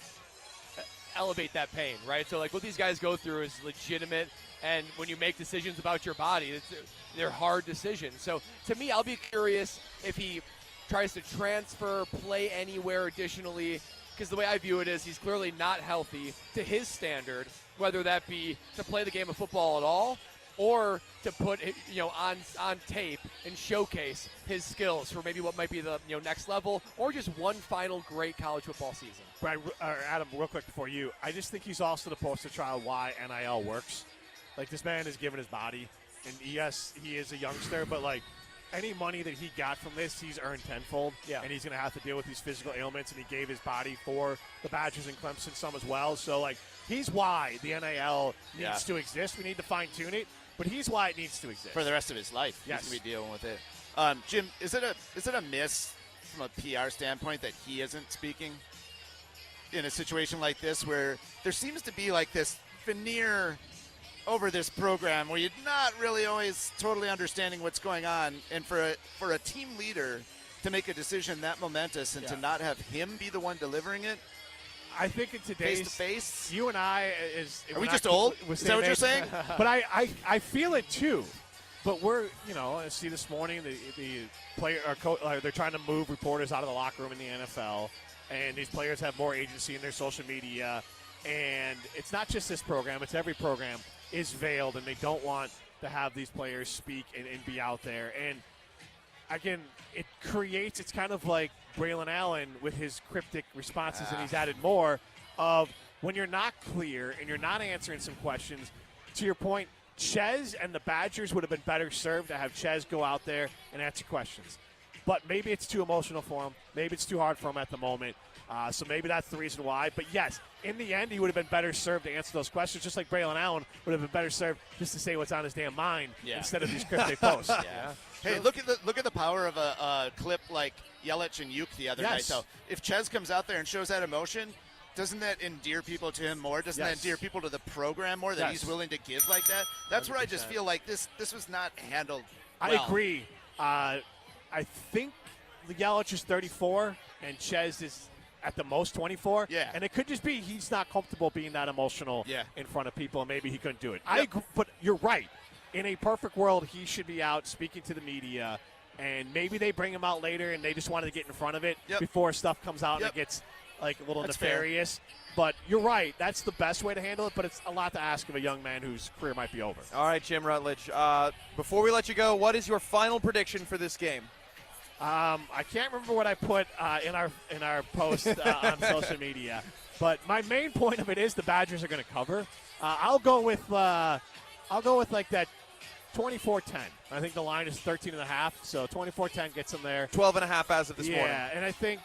elevate that pain, right? So, like, what these guys go through is legitimate, and when you make decisions about your body, they're hard decisions. So, to me, I'll be curious if he tries to transfer, play anywhere additionally, because the way I view it is he's clearly not healthy to his standard, whether that be to play the game of football at all or to put on tape and showcase his skills for maybe what might be the next level, or just one final great college football season.
Brad, Adam, real quick before you, I just think he's also the poster child why NIL works. Like, this man has given his body, and yes, he is a youngster, but, like, any money that he got from this, he's earned tenfold.
Yeah.
And he's going to have to deal with these physical ailments, and he gave his body for the Badgers and Clemson some as well. So, like, he's why the NIL needs to exist. We need to fine-tune it, but he's why it needs to exist.
For the rest of his life,
yes.
He's going to be dealing with it. Jim, is it a miss from a PR standpoint that he isn't speaking in a situation like this where there seems to be, like, this veneer over this program where you're not really always totally understanding what's going on, and for a team leader to make a decision that momentous and to not have him be the one delivering it?
I think in today's
face-to-face,
you and I
are we just old? Is that what you're saying?
But I feel it too. But we're, I see this morning the player they're trying to move reporters out of the locker room in the NFL, and these players have more agency in their social media, and it's not just this program; it's every program is veiled, and they don't want to have these players speak and be out there. And again, it's kind of like Braylon Allen with his cryptic responses, and he's added more of when you're not clear and you're not answering some questions. To your point, Ches and the Badgers would have been better served to have Ches go out there and answer questions. But maybe it's too emotional for him. Maybe it's too hard for him at the moment. So maybe that's the reason why. But, yes, in the end, he would have been better served to answer those questions, just like Braylon Allen would have been better served just to say what's on his damn mind instead of these cryptic posts.
Yeah. Hey, look at the power of a clip like Yelich and Uke the other night, though. If Ches comes out there and shows that emotion, doesn't that endear people to him more? Doesn't that endear people to the program more that he's willing to give like that? That's 100%. Where I just feel like this was not handled well.
I agree. I think Yelich is 34 and Ches is at the most 24.
Yeah.
And it could just be he's not comfortable being that emotional in front of people, and maybe he couldn't do it. I agree, but you're right. In a perfect world, he should be out speaking to the media, and maybe they bring him out later and they just wanted to get in front of it before stuff comes out and it gets like a little nefarious.
Fair.
But you're right. That's the best way to handle it, but it's a lot to ask of a young man whose career might be over.
All right, Jim Rutledge. Before we let you go, what is your final prediction for this game?
I can't remember what I put in our post on social media, but my main point of it is the Badgers are going to cover. I'll go with like that 24-10. I think the line is 13.5, so 24-10 gets them there.
12.5 as of this morning.
Yeah, and I think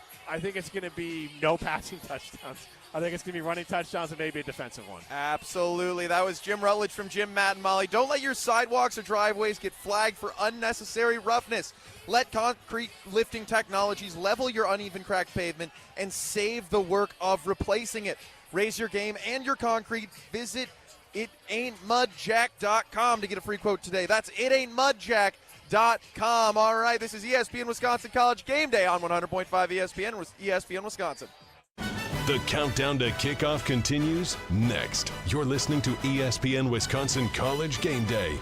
it's going to be no passing touchdowns. I think it's going to be running touchdowns and maybe a defensive one.
Absolutely. That was Jim Rutledge from Jim, Matt, and Molly. Don't let your sidewalks or driveways get flagged for unnecessary roughness. Let concrete lifting technologies level your uneven cracked pavement and save the work of replacing it. Raise your game and your concrete. Visit itaintmudjack.com to get a free quote today. That's itaintmudjack.com. All right, this is ESPN Wisconsin College Game Day on 100.5 ESPN Wisconsin.
The countdown to kickoff continues next. You're listening to ESPN Wisconsin College Game Day.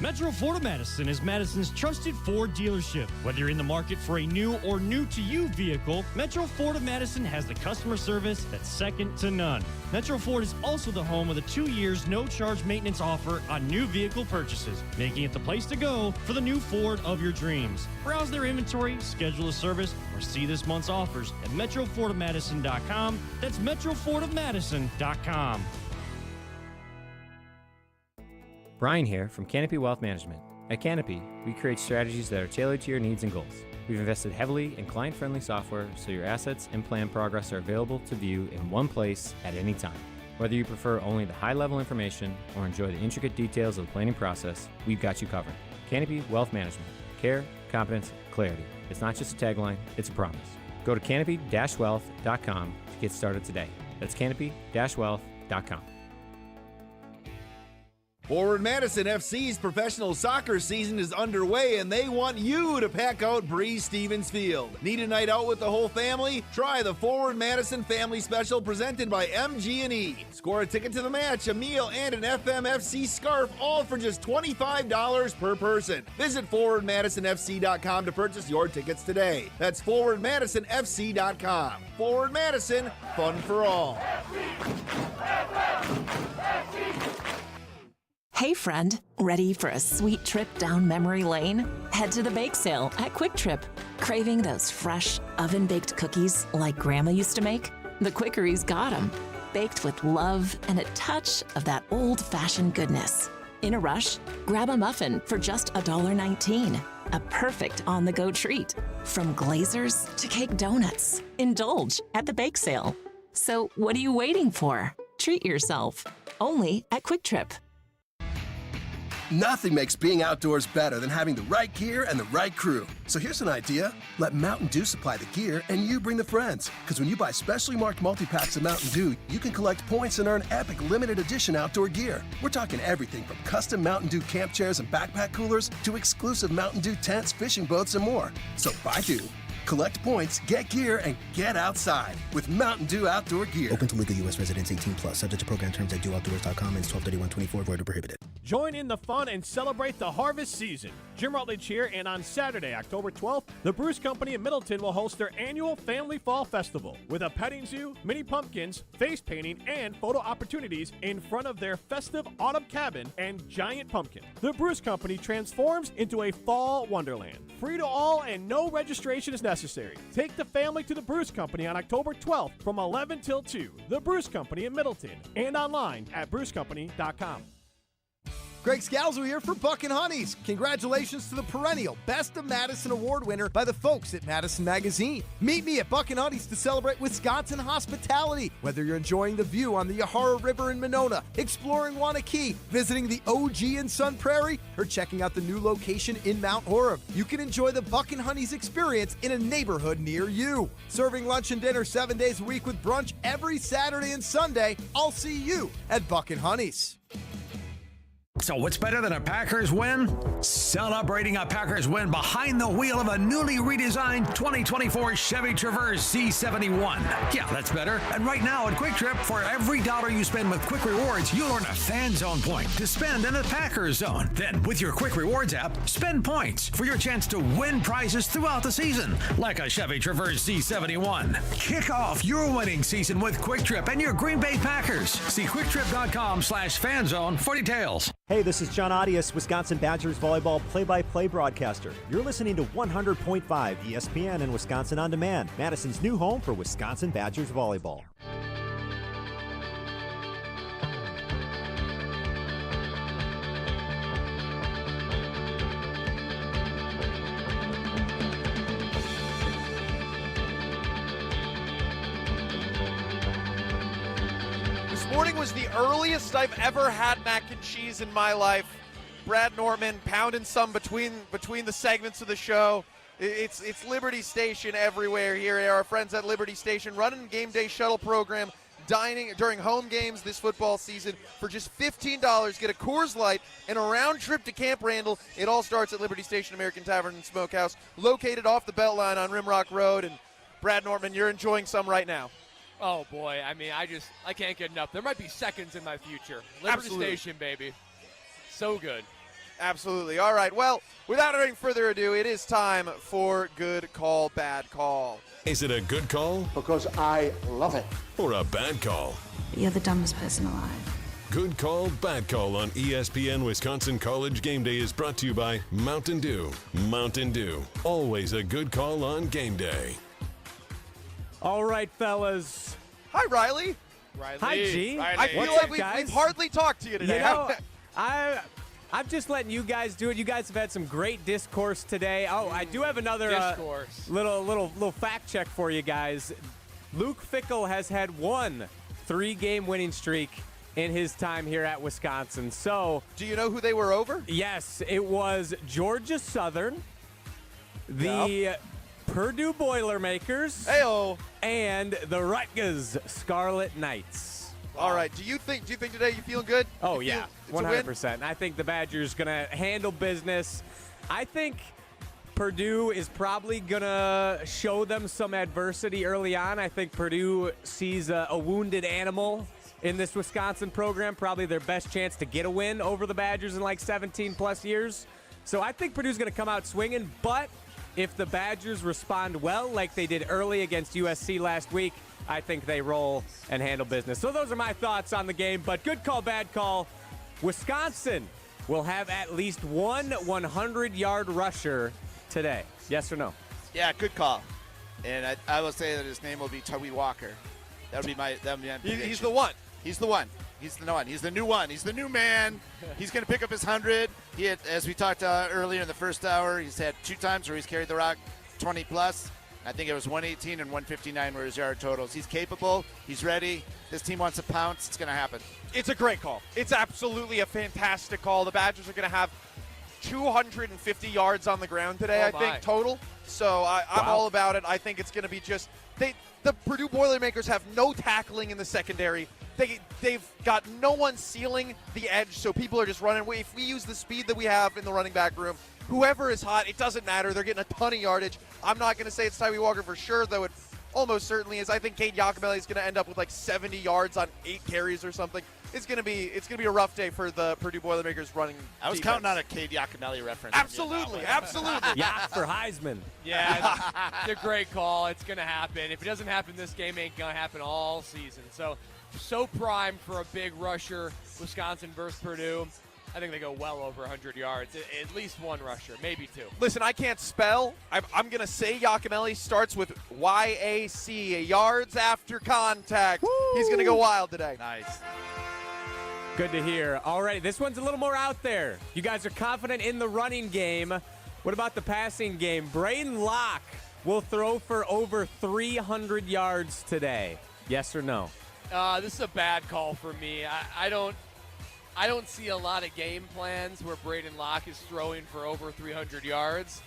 Metro Ford of Madison is Madison's trusted Ford dealership. Whether you're in the market for a new or new-to-you vehicle, Metro Ford of Madison has the customer service that's second to none. Metro Ford is also the home of the 2 years no-charge maintenance offer on new vehicle purchases, making it the place to go for the new Ford of your dreams. Browse their inventory, schedule a service, or see this month's offers at metrofordofmadison.com. That's metrofordofmadison.com.
Brian here from Canopy Wealth Management. At Canopy, we create strategies that are tailored to your needs and goals. We've invested heavily in client-friendly software so your assets and plan progress are available to view in one place at any time. Whether you prefer only the high-level information or enjoy the intricate details of the planning process, we've got you covered. Canopy Wealth Management. Care, competence, clarity. It's not just a tagline, it's a promise. Go to canopy-wealth.com to get started today. That's canopy-wealth.com.
Forward Madison FC's professional soccer season is underway, and they want you to pack out Bree Stevens Field. Need a night out with the whole family? Try the Forward Madison Family Special presented by MG&E. Score a ticket to the match, a meal, and an FMFC scarf, all for just $25 per person. Visit forwardmadisonfc.com to purchase your tickets today. That's forwardmadisonfc.com. Forward Madison, fun for all.
Hey friend, ready for a sweet trip down memory lane? Head to the bake sale at Quick Trip. Craving those fresh, oven-baked cookies like Grandma used to make? The Quickery's got them. Baked with love and a touch of that old-fashioned goodness. In a rush? Grab a muffin for just $1.19. A perfect on-the-go treat. From glazers to cake donuts. Indulge at the bake sale. So what are you waiting for? Treat yourself. Only at Quick Trip.
Nothing makes being outdoors better than having the right gear and the right crew. So here's an idea. Let Mountain Dew supply the gear and you bring the friends. Because when you buy specially marked multi-packs of Mountain Dew, you can collect points and earn epic limited edition outdoor gear. We're talking everything from custom Mountain Dew camp chairs and backpack coolers to exclusive Mountain Dew tents, fishing boats, and more. So buy Dew, collect points, get gear, and get outside with Mountain Dew outdoor gear.
Open to legal U.S. residents 18+. Subject to program terms at dewoutdoors.com and 12/31/24. Void or prohibited.
Join in the fun and celebrate the harvest season. Jim Rutledge here, and on Saturday, October 12th, the Brews Company in Middleton will host their annual Family Fall Festival with a petting zoo, mini pumpkins, face painting, and photo opportunities in front of their festive autumn cabin and giant pumpkin. The Brews Company transforms into a fall wonderland. Free to all and no registration is necessary. Take the family to the Brews Company on October 12th from 11 till 2. The Brews Company in Middleton and online at brewscompany.com.
Greg Scalzo here for Buck and Honey's. Congratulations to the perennial Best of Madison Award winner by the folks at Madison Magazine. Meet me at Buck and Honey's to celebrate Wisconsin hospitality. Whether you're enjoying the view on the Yahara River in Monona, exploring Wanakee, visiting the OG in Sun Prairie, or checking out the new location in Mount Horeb, you can enjoy the Buck and Honey's experience in a neighborhood near you. Serving lunch and dinner 7 days a week with brunch every Saturday and Sunday. I'll see you at Buck and Honey's.
So what's better than a Packers win? Celebrating a Packers win behind the wheel of a newly redesigned 2024 Chevy Traverse C71. Yeah, that's better. And right now at Quick Trip, for every dollar you spend with Quick Rewards, you'll earn a Fan Zone point to spend in the Packers Zone. Then with your Quick Rewards app, spend points for your chance to win prizes throughout the season, like a Chevy Traverse C71. Kick off your winning season with Quick Trip and your Green Bay Packers. See quicktrip.com/fanzone for details.
Hey, this is John Audius, Wisconsin Badgers volleyball play-by-play broadcaster. You're listening to 100.5 ESPN and Wisconsin On Demand, Madison's new home for Wisconsin Badgers volleyball.
Morning was the earliest I've ever had mac and cheese in my life. Brad Nortman pounding some between the segments of the show. It's Liberty Station everywhere here. Our friends at Liberty Station running game day shuttle program, dining during home games this football season for just $15. Get a Coors Light and a round trip to Camp Randall. It all starts at Liberty Station American Tavern and Smokehouse, located off the Beltline on Rimrock Road. And Brad Nortman, you're enjoying some right now.
Oh, boy. I mean, I can't get enough. There might be seconds in my future. Liberty Station, baby. So good.
Absolutely. All right. Well, without any further ado, it is time for Good Call, Bad Call.
Is it a good call?
Because I love it.
Or a bad call?
You're the dumbest person alive.
Good Call, Bad Call on ESPN Wisconsin College Gameday is brought to you by Mountain Dew. Mountain Dew, always a good call on game day.
All right, fellas.
Hi, Riley.
Hi, G.
I feel like we've hardly talked to you today.
You know, I'm just letting you guys do it. You guys have had some great discourse today. Oh, I do have another little fact check for you guys. Luke Fickell has had one 3-game winning streak in his time here at Wisconsin. So,
do you know who they were over?
Yes, it was Georgia Southern, the Purdue Boilermakers, and the Rutgers Scarlet Knights.
All right. Do you think today you feeling good?
Oh, yeah, 100%. I think the Badgers going to handle business. I think Purdue is probably going to show them some adversity early on. I think Purdue sees a wounded animal in this Wisconsin program, probably their best chance to get a win over the Badgers in like 17-plus years. So I think Purdue's going to come out swinging, but if the Badgers respond well like they did early against USC last week, I think they roll and handle business. So those are my thoughts on the game, but good call, bad call. Wisconsin will have at least one 100-yard rusher today. Yes or no?
Yeah, good call. And I will say that his name will be Tawee Walker. That would be my prediction.
He's the one.
He's the one. He's the one. He's the new one. He's the new man. He's going to pick up his 100. He had, as we talked earlier in the first hour, he's had 2 times where he's carried the rock 20-plus. I think it was 118 and 159 were his yard totals. He's capable. He's ready. This team wants to pounce. It's going to happen.
It's a great call. It's absolutely a fantastic call. The Badgers are going to have 250 yards on the ground today, I think, total. So I'm all about it. I think it's going to be just the Purdue Boilermakers have no tackling in the secondary. They've got no one sealing the edge, so people are just running. If we use the speed that we have in the running back room, whoever is hot, it doesn't matter. They're getting a ton of yardage. I'm not going to say it's Tawee Walker for sure, though it almost certainly is. I think Cade Giacomelli is going to end up with like 70 yards on 8 carries or something. It's going to be a rough day for the Purdue Boilermakers running
I was
defense.
counting on a Cade Giacomelli reference.
Absolutely.
Yak for Heisman.
Yeah, it's a great call. It's going to happen. If it doesn't happen this game, it ain't going to happen all season. So primed for a big rusher, Wisconsin versus Purdue. I think they go well over 100 yards. At least one rusher, maybe 2.
Listen, I can't spell. I'm going to say Giacomelli starts with YAC, yards after contact. Woo! He's going to go wild today.
Nice.
Good to hear. All right, this one's a little more out there. You guys are confident in the running game. What about the passing game? Braden Locke will throw for over 300 yards today. Yes or no?
This is a bad call for me. I don't see a lot of game plans where Braden Locke is throwing for over 300 yards.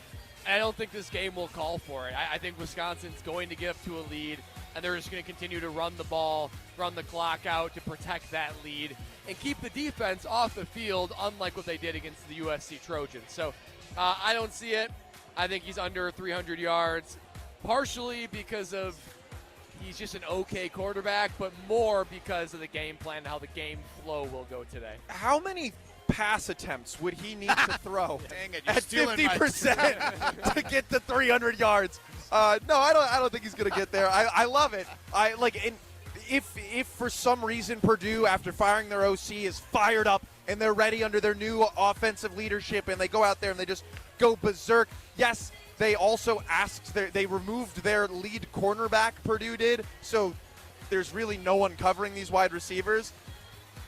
I don't think this game will call for it. I think Wisconsin's going to get up to a lead, and they're just going to continue to run the ball, run the clock out to protect that lead, and keep the defense off the field, unlike what they did against the USC Trojans. So I don't see it. I think he's under 300 yards, partially because of he's just an okay quarterback, but more because of the game plan and how the game flow will go today.
How many pass attempts would he need to throw
Dang it,
at 50% to get to 300 yards? No, I don't think he's going to get there. I love it. If for some reason Purdue, after firing their OC, is fired up and they're ready under their new offensive leadership and they go out there and they just go berserk, yes, they also they removed their lead cornerback, Purdue did, so there's really no one covering these wide receivers.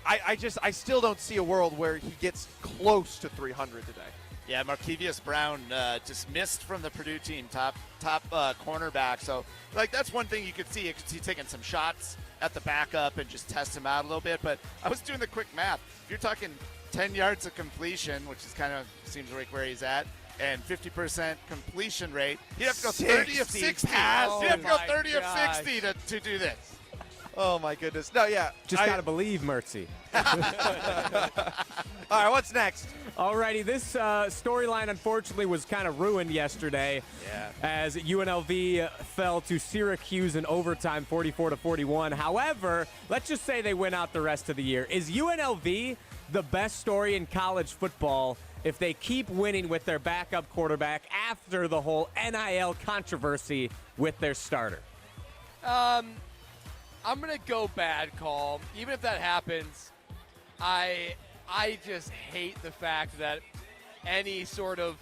I still don't see a world where he gets close to 300 today.
Yeah, Markevius Brown just missed from the Purdue team, top cornerback. So, that's one thing you could see. You could see taking some shots at the backup and just test him out a little bit. But I was doing the quick math. If you're talking 10 yards of completion, which is kind of seems like where he's at, and 50% completion rate, he'd have to go 30 of 60. He'd have to go 30 of 60 to do this.
Oh, my goodness. No, yeah.
Just got to believe, Mertz.
All right, what's next?
Alrighty, this storyline unfortunately was kind of ruined yesterday as UNLV fell to Syracuse in overtime 44-41. However, let's just say they win out the rest of the year. Is UNLV the best story in college football if they keep winning with their backup quarterback after the whole NIL controversy with their starter?
I'm going to go bad call. Even if that happens, I just hate the fact that any sort of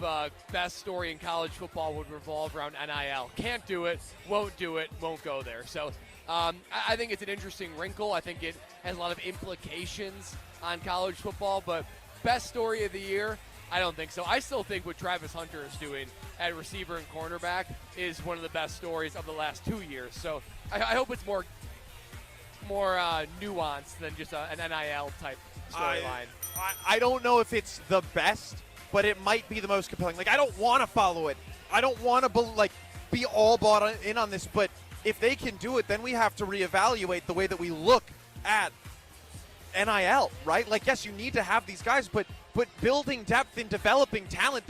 best story in college football would revolve around NIL. Can't do it, won't go there. So I think it's an interesting wrinkle. I think it has a lot of implications on college football, but best story of the year, I don't think so. I still think what Travis Hunter is doing at receiver and cornerback is one of the best stories of the last 2 years. So I hope it's more nuanced than just an NIL type storyline.
I don't know if it's the best, but it might be the most compelling. Like, I don't want to follow it. I don't want to be all bought in on this, but if they can do it, then we have to reevaluate the way that we look at NIL, right? Like, yes, you need to have these guys, but building depth and developing talent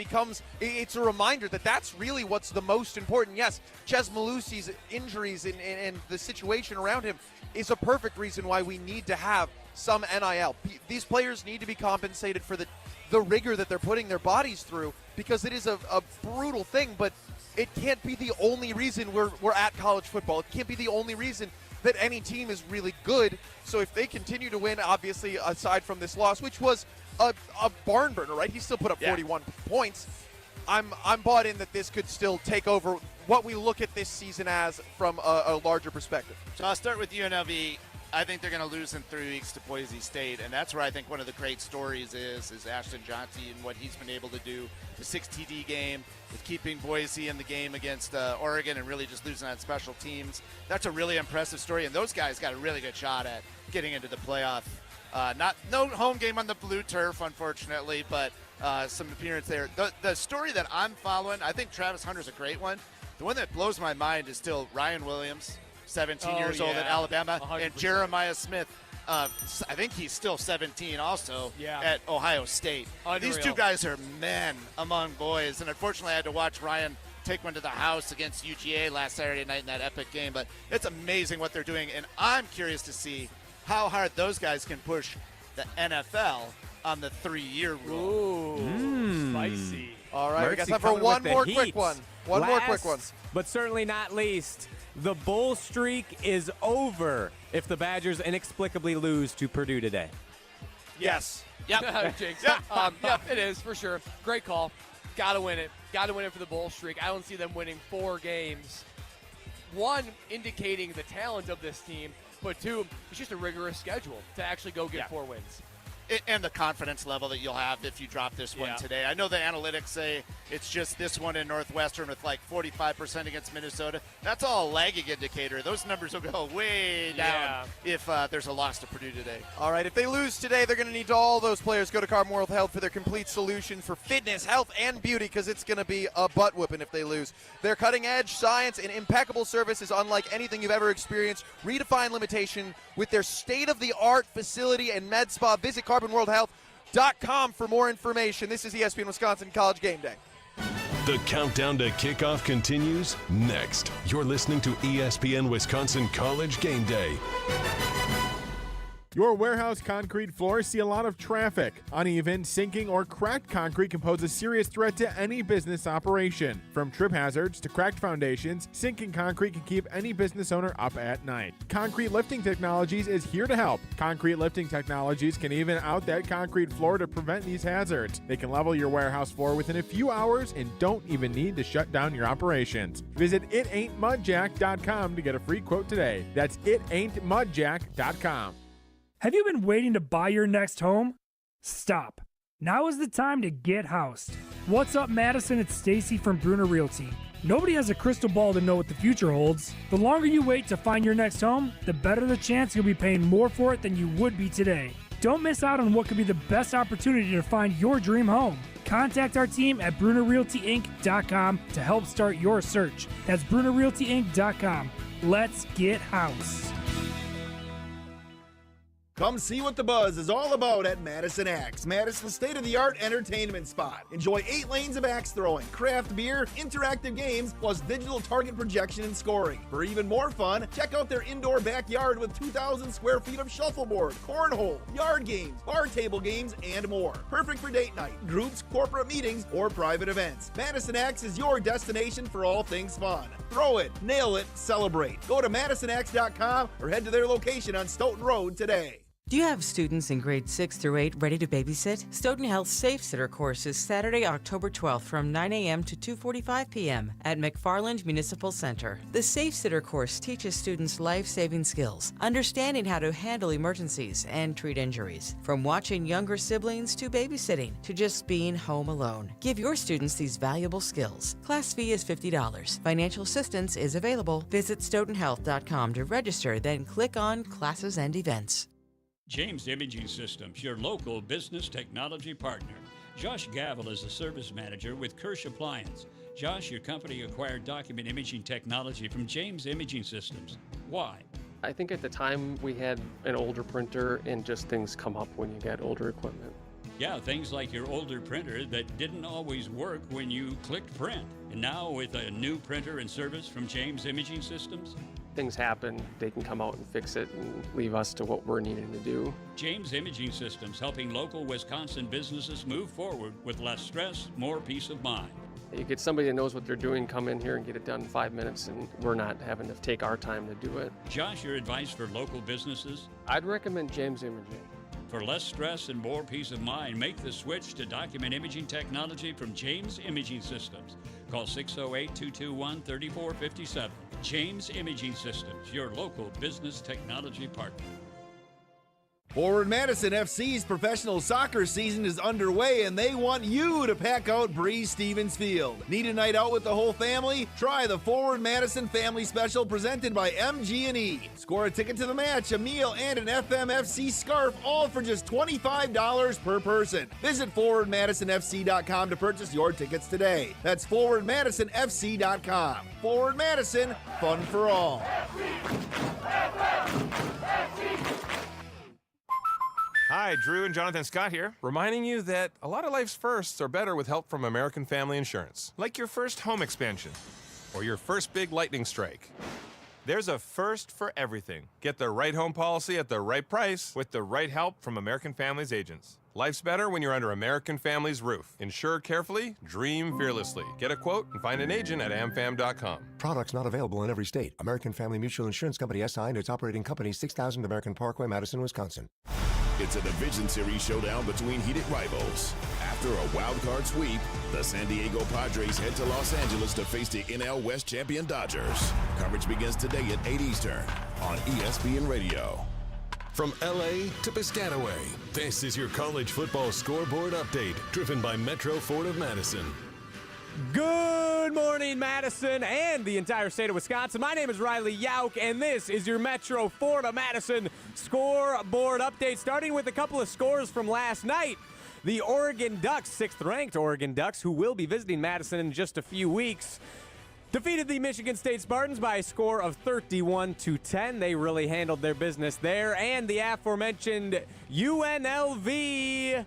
it's a reminder that that's really what's the most important. Yes, Ches Malusi's injuries and the situation around him is a perfect reason why we need to have some NIL. These players need to be compensated for the rigor that they're putting their bodies through, because it is a brutal thing, but it can't be the only reason we're at college football. It can't be the only reason that any team is really good. So if they continue to win, obviously, aside from this loss, which was a barn burner, right? He still put up 41 points. I'm bought in that this could still take over what we look at this season as from a larger perspective.
So I'll start with UNLV. I think they're going to lose in 3 weeks to Boise State, and that's where I think one of the great stories is Ashton Johnson and what he's been able to do. The 6 TD game with keeping Boise in the game against Oregon and really just losing on special teams. That's a really impressive story, and those guys got a really good shot at getting into the playoff. No home game on the blue turf, unfortunately, but some appearance there. The story that I'm following, I think Travis Hunter's a great one. The one that blows my mind is still Ryan Williams, 17 years old at Alabama, 100%. And Jeremiah Smith, I think he's still 17 also at Ohio State.
Unreal.
These two guys are men among boys, and unfortunately I had to watch Ryan take one to the house against UGA last Saturday night in that epic game, but it's amazing what they're doing, and I'm curious to see how hard those guys can push the NFL on the 3-year rule.
Ooh, spicy.
All right, we got time for
one
more quick one. One more quick one.
But certainly not least, the bull streak is over if the Badgers inexplicably lose to Purdue today.
Yes.
Yep. Jinx. Yep, it is, for sure. Great call. Got to win it. Got to win it for the bull streak. I don't see them winning 4 games. 1, indicating the talent of this team, but 2, it's just a rigorous schedule to actually go get 4 wins.
And the confidence level that you'll have if you drop this one today. I know the analytics say it's just this one in Northwestern with like 45% against Minnesota. That's all a lagging indicator. Those numbers will go way down if there's a loss to Purdue today.
All right, if they lose today, they're going to need all those players go to Carbon World Health for their complete solution for fitness, health, and beauty, because it's going to be a butt whooping if they lose. Their cutting-edge science and impeccable service is unlike anything you've ever experienced. Redefine limitation with their state-of-the-art facility and med spa. Visit CarbonWorldHealth.com for more information. This is ESPN Wisconsin College Game Day.
The countdown to kickoff continues next. You're listening to ESPN Wisconsin College Game Day.
Your warehouse concrete floors see a lot of traffic. Uneven, sinking, or cracked concrete can pose a serious threat to any business operation. From trip hazards to cracked foundations, sinking concrete can keep any business owner up at night. Concrete Lifting Technologies is here to help. Concrete Lifting Technologies can even out that concrete floor to prevent these hazards. They can level your warehouse floor within a few hours and don't even need to shut down your operations. Visit itaintmudjack.com to get a free quote today. That's itaintmudjack.com.
Have you been waiting to buy your next home? Stop. Now is the time to get housed. What's up, Madison? It's Stacy from Bruner Realty. Nobody has a crystal ball to know what the future holds. The longer you wait to find your next home, the better the chance you'll be paying more for it than you would be today. Don't miss out on what could be the best opportunity to find your dream home. Contact our team at BrunerRealtyInc.com to help start your search. That's BrunerRealtyInc.com. Let's get housed.
Come see what the buzz is all about at Madison Axe, Madison's state-of-the-art entertainment spot. Enjoy 8 lanes of axe throwing, craft beer, interactive games, plus digital target projection and scoring. For even more fun, check out their indoor backyard with 2,000 square feet of shuffleboard, cornhole, yard games, bar table games, and more. Perfect for date night, groups, corporate meetings, or private events. Madison Axe is your destination for all things fun. Throw it, nail it, celebrate. Go to MadisonAxe.com or head to their location on Stoughton Road today.
Do you have students in grades 6 through 8 ready to babysit? Stoughton Health Safe Sitter course is Saturday, October 12th from 9 a.m. to 2:45 p.m. at McFarland Municipal Center. The Safe Sitter course teaches students life-saving skills, understanding how to handle emergencies and treat injuries, from watching younger siblings to babysitting to just being home alone. Give your students these valuable skills. Class fee is $50. Financial assistance is available. Visit stoughtonhealth.com to register, then click on Classes and Events.
James Imaging Systems, your local business technology partner. Josh Gavel is a service manager with Kirsch Appliance. Josh, your company acquired document imaging technology from James Imaging Systems. Why?
I think at the time we had an older printer and just things come up when you get older equipment.
Yeah, things like your older printer that didn't always work when you clicked print. And now with a new printer and service from James Imaging Systems,
things happen, they can come out and fix it and leave us to what we're needing to do.
James Imaging Systems, helping local Wisconsin businesses move forward with less stress, more peace of mind.
You get somebody that knows what they're doing, come in here and get it done in 5 minutes, and we're not having to take our time to do it.
Josh, your advice for local businesses?
I'd recommend James Imaging.
For less stress and more peace of mind, make the switch to document imaging technology from James Imaging Systems. Call 608-221-3457. James Imaging Systems, your local business technology partner.
Forward Madison FC's professional soccer season is underway, and they want you to pack out Bree Stevens Field. Need a night out with the whole family? Try the Forward Madison Family Special presented by MG&E. Score a ticket to the match, a meal, and an FMFC scarf, all for just $25 per person. Visit ForwardMadisonFC.com to purchase your tickets today. That's ForwardMadisonFC.com. Forward Madison, fun for all.
Hi, Drew and Jonathan Scott here, reminding you that a lot of life's firsts are better with help from American Family Insurance. Like your first home expansion, or your first big lightning strike. There's a first for everything. Get the right home policy at the right price with the right help from American Family's agents. Life's better when you're under American Family's roof. Insure carefully, dream fearlessly. Get a quote and find an agent at amfam.com.
Products not available in every state. American Family Mutual Insurance Company SI and its operating company 6000 American Parkway, Madison, Wisconsin.
It's a Division Series showdown between heated rivals. After a wild card sweep, the San Diego Padres head to Los Angeles to face the NL West champion Dodgers. Coverage begins today at 8 Eastern on ESPN Radio.
From LA to Piscataway, this is your college football scoreboard update, driven by Metro Ford of Madison.
Good morning, Madison and the entire state of Wisconsin. My name is Riley Yauk, and this is your Metro Ford of Madison scoreboard update, starting with a couple of scores from last night. The Oregon Ducks, 6th-ranked Oregon Ducks, who will be visiting Madison in just a few weeks, defeated the Michigan State Spartans by a score of 31-10. They really handled their business there. And the aforementioned UNLV,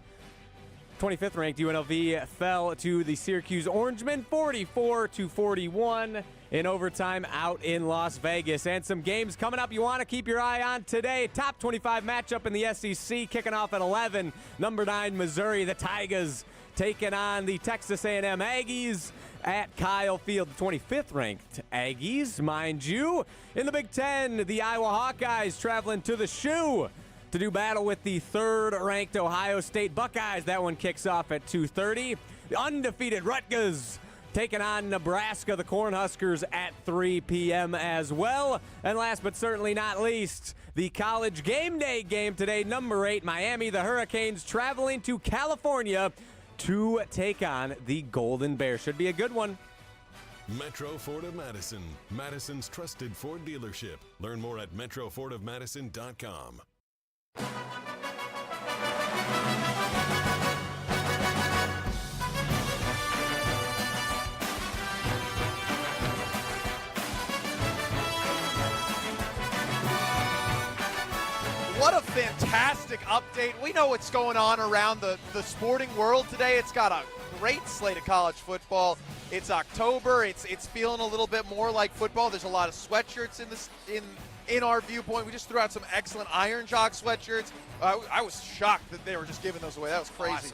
25th-ranked UNLV, fell to the Syracuse Orangemen 44-41 in overtime out in Las Vegas. And some games coming up you want to keep your eye on today. Top 25 matchup in the SEC kicking off at 11. Number 9, Missouri, the Tigers, taking on the Texas A&M Aggies at Kyle Field. The 25th-ranked Aggies, mind you. In the Big Ten, the Iowa Hawkeyes traveling to the Shoe to do battle with the 3rd-ranked Ohio State Buckeyes. That one kicks off at 2:30. The undefeated Rutgers taking on Nebraska, the Cornhuskers, at 3 p.m. as well. And last but certainly not least, the College Gameday game today. Number 8, Miami, the Hurricanes, traveling to California to take on the Golden Bears. Should be a good one.
Metro Ford of Madison, Madison's trusted Ford dealership. Learn more at metrofordofmadison.com.
What a fantastic fantastic update. We know what's going on around the sporting world today. It's got a great slate of college football. It's October. It's feeling a little bit more like football. There's a lot of sweatshirts in our viewpoint. We just threw out some excellent Iron Jock sweatshirts. I was shocked that they were just giving those away. That was crazy.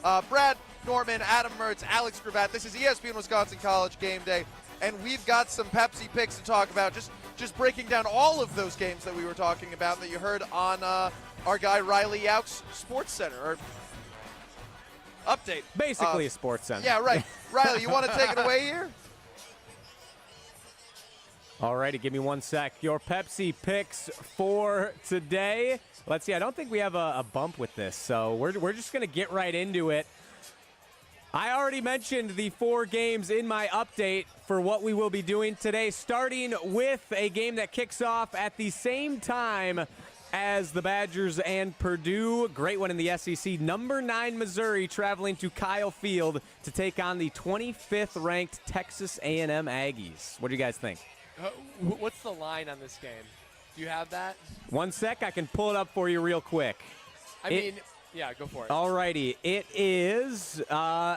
Awesome. Brad Nortman, Adam Mertz, Alex Gravatt. This is ESPN Wisconsin College Game Day, and we've got some Pepsi picks to talk about. Just breaking down all of those games that we were talking about that you heard on our guy Riley Yauk's Sports Center or update.
Basically a Sports Center.
Yeah, right. Riley, you want to take it away here?
All righty, give me 1 sec. Your Pepsi picks for today. Let's see. I don't think we have a bump with this, so we're just going to get right into it. I already mentioned the 4 games in my update for what we will be doing today, starting with a game that kicks off at the same time as the Badgers and Purdue. Great one in the SEC. Number 9 Missouri traveling to Kyle Field to take on the 25th ranked Texas A&M Aggies. What do you guys think?
What's the line on this game? Do you have that?
1 sec. I can pull it up for you real quick.
Yeah, go for it.
All righty. It is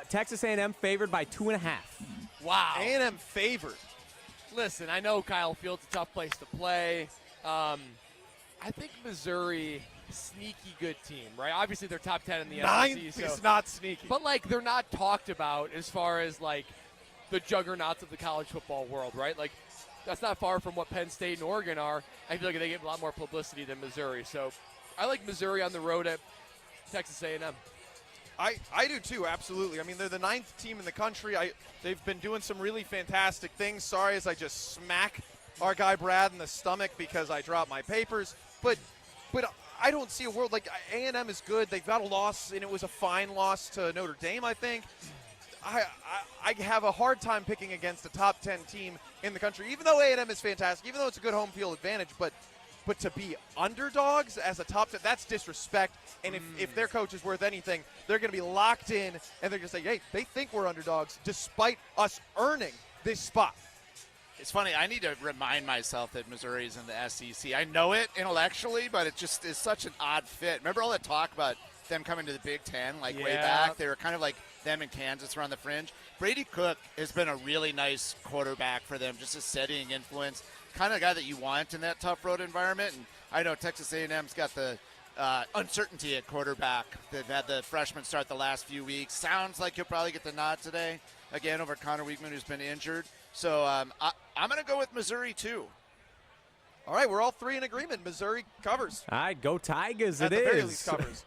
Texas A&M favored by 2.5.
Wow.
A&M favored.
Listen, I know Kyle Field's a tough place to play. I think Missouri, sneaky good team, right? Obviously, they're top 10 in the
SEC.
So,
is not sneaky.
But, they're not talked about as far as, the juggernauts of the college football world, right? That's not far from what Penn State and Oregon are. I feel like they get a lot more publicity than Missouri. So I like Missouri on the road at Texas A&M.
I do too, absolutely. I mean, they're the 9th team in the country. They've been doing some really fantastic things. Sorry as I just smack our guy Brad in the stomach because I dropped my papers. But I don't see a world like A&M is good. They've got a loss, and it was a fine loss to Notre Dame, I think. I have a hard time picking against a top 10 team in the country, even though A&M is fantastic, even though it's a good home field advantage. But to be underdogs as a top 10, that's disrespect. And if their coach is worth anything, they're going to be locked in, and they're going to say, hey, they think we're underdogs despite us earning this spot.
It's funny. I need to remind myself that Missouri's in the SEC. I know it intellectually, but it just is such an odd fit. Remember all that talk about them coming to the Big Ten, way back? They were kind of like them and Kansas were on the fringe. Brady Cook has been a really nice quarterback for them, just a steadying influence, kind of guy that you want in that tough road environment. And I know Texas A&M's got the uncertainty at quarterback. They've had the freshman start the last few weeks. Sounds like he'll probably get the nod today, again, over Connor Weigman, who's been injured. So I'm going to go with Missouri, too.
All right, we're all 3 in agreement. Missouri covers.
All right, go Tigers.
At the very least, covers.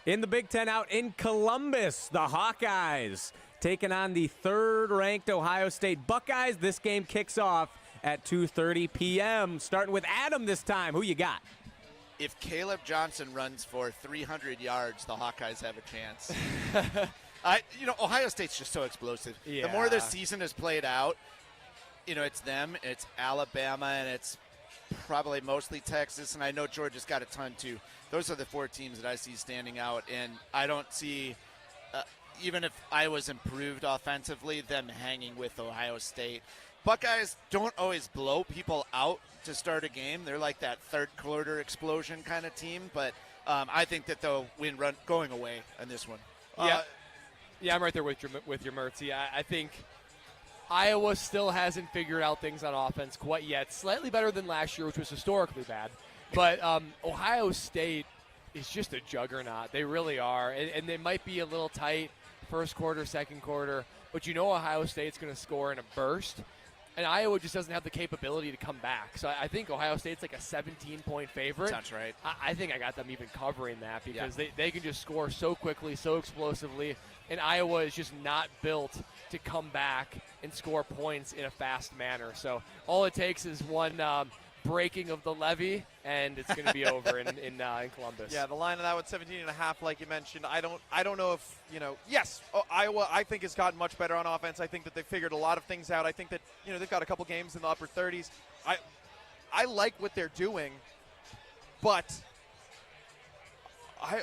In the Big Ten out in Columbus, the Hawkeyes taking on the 3rd-ranked Ohio State Buckeyes. This game kicks off at 2:30 p.m. Starting with Adam this time. Who you got?
If Caleb Johnson runs for 300 yards, the Hawkeyes have a chance. Ohio State's just so explosive.
Yeah.
The more this season has played out, it's them, it's Alabama, and it's probably mostly Texas, and I know Georgia's got a ton too. Those are the 4 teams that I see standing out, and I don't see, even if Iowa's improved offensively, them hanging with Ohio State. Buckeyes don't always blow people out to start a game. They're like that third-quarter explosion kind of team, but I think that they'll win going away on this one.
Yeah, I'm right there with your Mertz. I think Iowa still hasn't figured out things on offense quite yet. Slightly better than last year, which was historically bad. But Ohio State is just a juggernaut. They really are. And they might be a little tight first quarter, second quarter. But Ohio State's going to score in a burst. And Iowa just doesn't have the capability to come back. So I think Ohio State's like a 17-point favorite.
Sounds right.
I think I got them even covering that because they can just score so quickly, so explosively. And Iowa is just not built to come back and score points in a fast manner. So all it takes is one breaking of the levee, and it's going to be over in Columbus.
Yeah, the line of that was 17.5, like you mentioned. I don't know if, yes, Iowa, I think, has gotten much better on offense. I think that they've figured a lot of things out. I think that, they've got a couple games in the upper 30s. I like what they're doing, but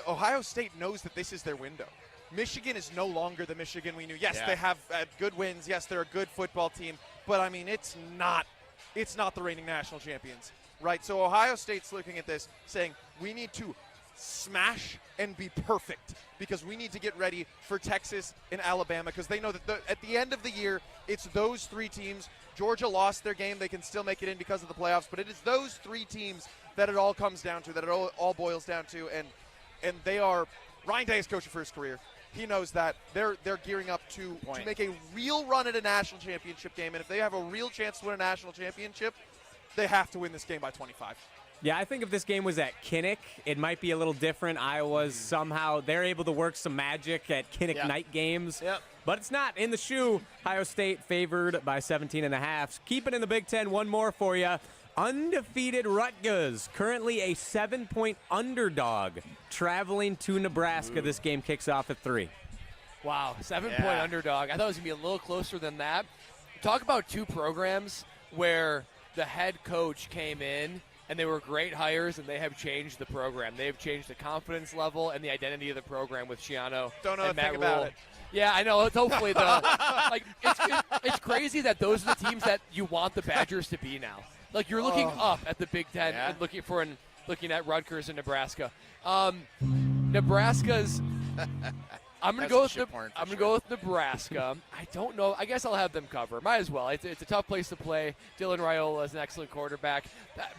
Ohio State knows that this is their window. Michigan is no longer the Michigan we knew. Yes, they have good wins. Yes, they're a good football team. But, it's not the reigning national champions, right? So Ohio State's looking at this saying we need to smash and be perfect, because we need to get ready for Texas and Alabama, because they know that at the end of the year, it's those three teams. Georgia lost their game. They can still make it in because of the playoffs, but it is those three teams that it all comes down to, that it all boils down to, and they are – Ryan Day is coaching for his career. He knows that. They're gearing up to make a real run at a national championship game, and if they have a real chance to win a national championship, they have to win this game by 25.
Yeah, I think if this game was at Kinnick, it might be a little different. Iowa's somehow, they're able to work some magic at Kinnick night games.
Yep.
But it's not in the shoe. Ohio State favored by 17.5. Keep it in the Big Ten. One more for you. Undefeated Rutgers, currently a 7-point underdog, traveling to Nebraska. This game kicks off at 3.
Wow, 7-point underdog. I thought it was going to be a little closer than that. Talk about two programs where the head coach came in and they were great hires, and they have changed the program. They've changed the confidence level and the identity of the program with Schiano
Don't know
and
a thing
Matt
about
Rule.
it.
Yeah, I know. It's hopefully it's crazy that those are the teams that you want the Badgers to be now. Like, you're looking up at the Big Ten and looking at Rutgers and Nebraska. Nebraska's. I'm gonna go with Nebraska. I don't know. I guess I'll have them cover. Might as well. It's a tough place to play. Dylan Raiola is an excellent quarterback.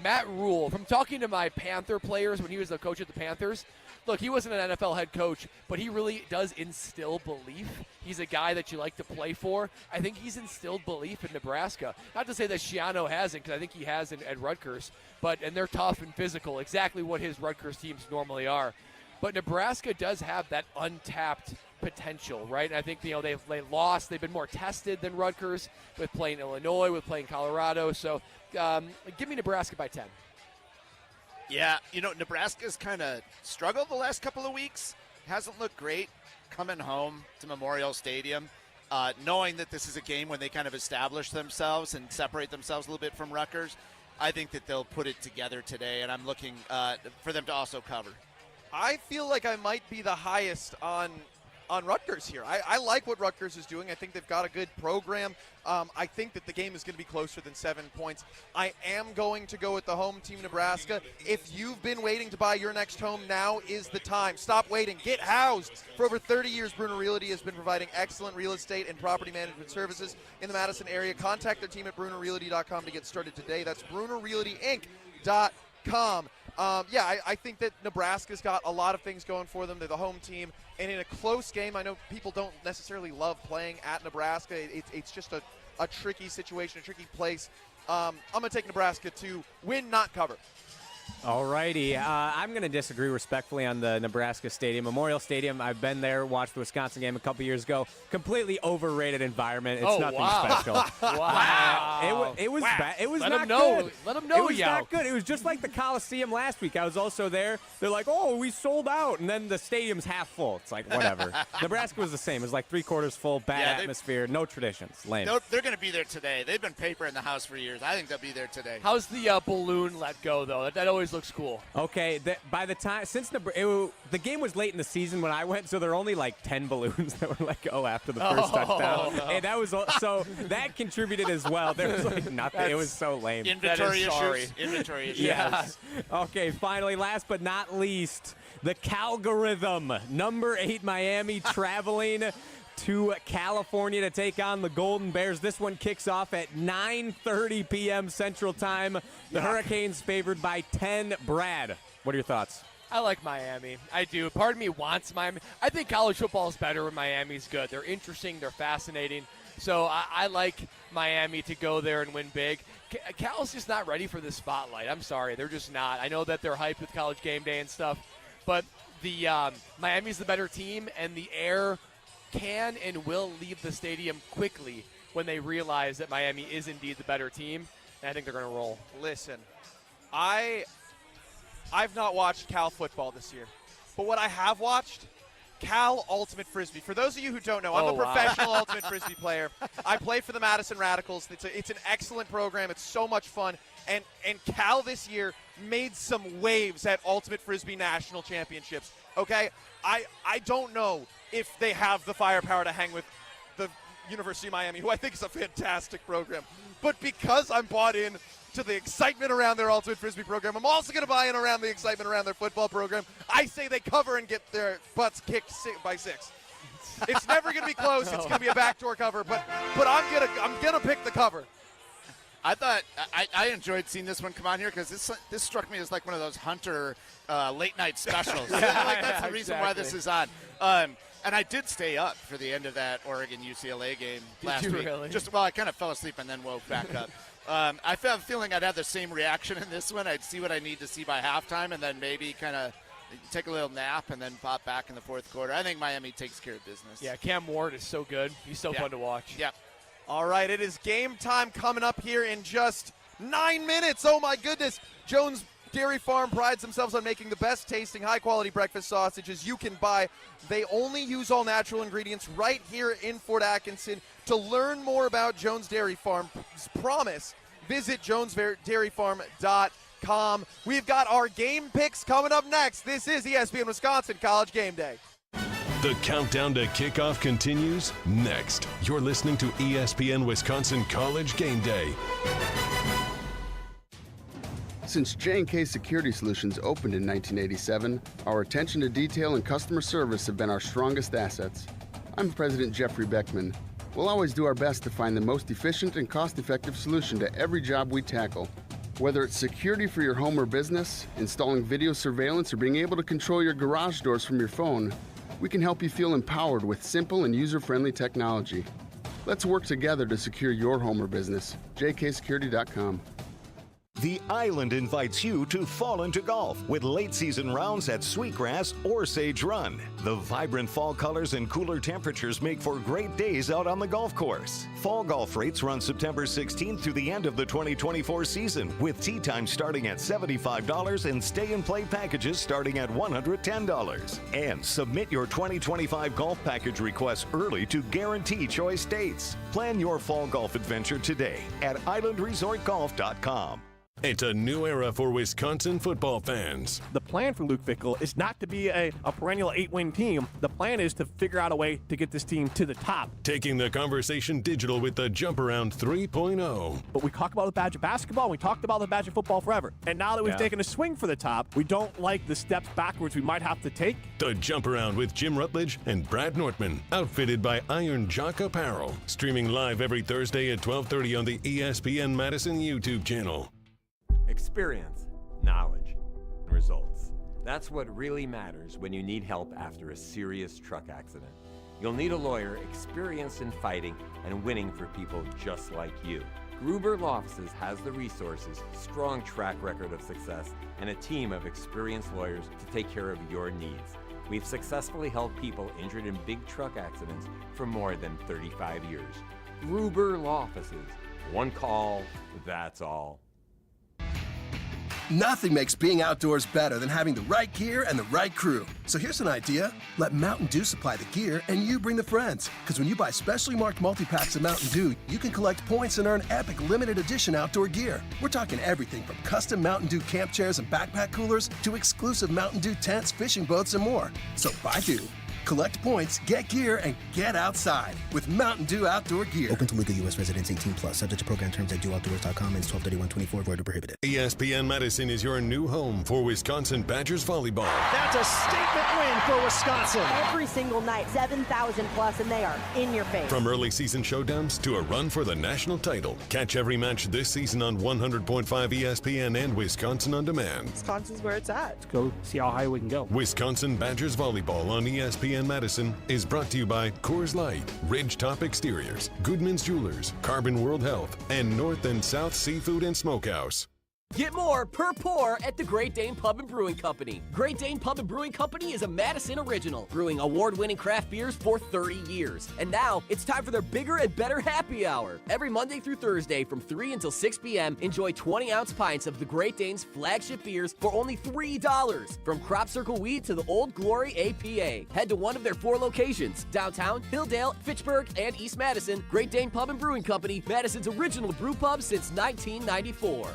Matt Rule. From talking to my Panther players when he was the coach at the Panthers, look, he wasn't an NFL head coach, but he really does instill belief. He's a guy that you like to play for. I think he's instilled belief in Nebraska. Not to say that Schiano hasn't, because I think he has at Rutgers. And they're tough and physical, exactly what his Rutgers teams normally are. But Nebraska does have that untapped potential, right? And I think, they lost. They've been more tested than Rutgers with playing Illinois, with playing Colorado. So give me Nebraska by 10.
Yeah, Nebraska's kind of struggled the last couple of weeks. Hasn't looked great coming home to Memorial Stadium, knowing that this is a game when they kind of establish themselves and separate themselves a little bit from Rutgers. I think that they'll put it together today, and I'm looking for them to also cover.
I feel like I might be the highest on Rutgers here. I like what Rutgers is doing. I think they've got a good program. I think that the game is going to be closer than 7 points. I am going to go with the home team, Nebraska. If you've been waiting to buy your next home, now is the time. Stop waiting. Get housed. For over 30 years, Bruner Realty has been providing excellent real estate and property management services in the Madison area. Contact their team at BrunerRealty.com to get started today. That's BrunerRealtyInc.com. I think that Nebraska's got a lot of things going for them. They're the home team. And in a close game, I know people don't necessarily love playing at Nebraska. It's just a tricky situation, a tricky place. I'm going to take Nebraska to win, not cover.
All righty. I'm going to disagree respectfully on the Nebraska Stadium. Memorial Stadium, I've been there, watched the Wisconsin game a couple years ago. Completely overrated environment. It's nothing special.
Wow.
It was bad. It was
Let
not
them know.
good.
Let them know,
It was not good. It was just like the Coliseum last week. I was also there. They're like, oh, we sold out. And then the stadium's half full. It's like, whatever. Nebraska was the same. It was like 3/4 full, bad atmosphere, no traditions. Lame.
They're going to be there today. They've been paper in the house for years. I think they'll be there today.
How's the balloon let go, though? That always looks cool.
Okay, by the time the game was late in the season when I went, so there were only like 10 balloons that were let go after the first touchdown, and that was so that contributed as well. There was like nothing. It was so lame.
Inventory issues. Inventory issues.
Yes. Okay. Finally, last but not least, the Calgorithm, number 8 Miami traveling to California to take on the Golden Bears. This one kicks off at 9:30 p.m. Central Time. The Hurricanes favored by 10. Brad, what are your thoughts?
I like Miami. I do. Part of me wants Miami. I think college football is better when Miami's good. They're interesting. They're fascinating. So I like Miami to go there and win big. Cal's just not ready for this spotlight. I'm sorry. They're just not. I know that they're hyped with College Game Day and stuff, but the Miami's the better team, and the air can and will leave the stadium quickly when they realize that Miami is indeed the better team, and I think they're going to roll.
Listen, I've not watched Cal football this year, but what I have watched, Cal Ultimate Frisbee. For those of you who don't know, I'm a professional Ultimate Frisbee player. I play for the Madison Radicals. It's an excellent program. It's so much fun. And Cal this year made some waves at Ultimate Frisbee National Championships. Okay? I don't know if they have the firepower to hang with the University of Miami, who I think is a fantastic program. But because I'm bought in to the excitement around their Ultimate Frisbee program. I'm also going to buy in around the excitement around their football program. I say they cover and get their butts kicked by 6. It's never going to be close. It's going to be a backdoor cover, but I'm gonna pick the cover.
I thought I enjoyed seeing this one come on here because this struck me as like one of those Hunter late night specials. That's the reason why this is on. And I did stay up for the end of that Oregon UCLA game last week.
Really?
I kind of fell asleep and then woke back up. I have a feeling I'd have the same reaction in this one. I'd see what I need to see by halftime and then maybe kind of take a little nap and then pop back in the fourth quarter. I think Miami takes care of business.
Yeah, Cam Ward is so good. He's so fun to watch.
Yep.
All right, it is game time coming up here in just 9 minutes. Oh, my goodness. Jones Dairy Farm prides themselves on making the best tasting, high-quality breakfast sausages you can buy. They only use all-natural ingredients right here in Fort Atkinson. To learn more about Jones Dairy Farm's promise, visit jonesdairyfarm.com. We've got our game picks coming up next. This is ESPN Wisconsin College Game Day.
The countdown to kickoff continues next. You're listening to ESPN Wisconsin College Game Day.
Since J&K Security Solutions opened in 1987, our attention to detail and customer service have been our strongest assets. I'm President Jeffrey Beckman. We'll always do our best to find the most efficient and cost-effective solution to every job we tackle. Whether it's security for your home or business, installing video surveillance, or being able to control your garage doors from your phone, we can help you feel empowered with simple and user-friendly technology. Let's work together to secure your home or business. jksecurity.com.
The Island invites you to fall into golf with late-season rounds at Sweetgrass or Sage Run. The vibrant fall colors and cooler temperatures make for great days out on the golf course. Fall golf rates run September 16th through the end of the 2024 season, with tee time starting at $75 and stay-and-play packages starting at $110. And submit your 2025 golf package requests early to guarantee choice dates. Plan your fall golf adventure today at islandresortgolf.com.
It's a new era for Wisconsin football fans.
The plan for Luke Fickell is not to be a perennial 8-win team. The plan is to figure out a way to get this team to the top.
Taking the conversation digital with the Jump Around 3.0.
But we talk about the badge of basketball, and we talked about the badge of football forever. And now that we've taken a swing for the top, we don't like the steps backwards we might have to take.
The Jump Around with Jim Rutledge and Brad Nortman, outfitted by Iron Jock Apparel. Streaming live every Thursday at 12:30 on the ESPN Madison YouTube channel.
Experience, knowledge, and results. That's what really matters when you need help after a serious truck accident. You'll need a lawyer experienced in fighting and winning for people just like you. Gruber Law Offices has the resources, strong track record of success, and a team of experienced lawyers to take care of your needs. We've successfully helped people injured in big truck accidents for more than 35 years. Gruber Law Offices. One call, that's all.
Nothing makes being outdoors better than having the right gear and the right crew. So here's an idea. Let Mountain Dew supply the gear and you bring the friends. Because when you buy specially marked multi-packs of Mountain Dew, you can collect points and earn epic limited edition outdoor gear. We're talking everything from custom Mountain Dew camp chairs and backpack coolers to exclusive Mountain Dew tents, fishing boats, and more. So buy Dew, collect points, get gear, and get outside with Mountain Dew outdoor gear.
Open to legal U.S. residents 18+, subject to program terms at dewoutdoors.com and 12/31/24, void or prohibited.
ESPN Madison is your new home for Wisconsin Badgers volleyball.
That's a statement win for Wisconsin.
Every single night, 7,000+, and they are in your face.
From early season showdowns to a run for the national title. Catch every match this season on 100.5 ESPN and Wisconsin On Demand.
Wisconsin's where it's at.
Let's go see how high we can go.
Wisconsin Badgers volleyball on ESPN Madison is brought to you by Coors Light, Ridgetop Exteriors, Goodman's Jewelers, Carbon World Health, and North and South Seafood and Smokehouse.
Get more per pour at the Great Dane Pub and Brewing Company. Great Dane Pub and Brewing Company is a Madison original, brewing award-winning craft beers for 30 years. And now, it's time for their bigger and better happy hour. Every Monday through Thursday from 3 until 6 p.m., enjoy 20-ounce pints of the Great Dane's flagship beers for only $3. From Crop Circle Wheat to the Old Glory APA. Head to one of their 4 locations, downtown, Hilldale, Fitchburg, and East Madison. Great Dane Pub and Brewing Company, Madison's original brew pub since 1994.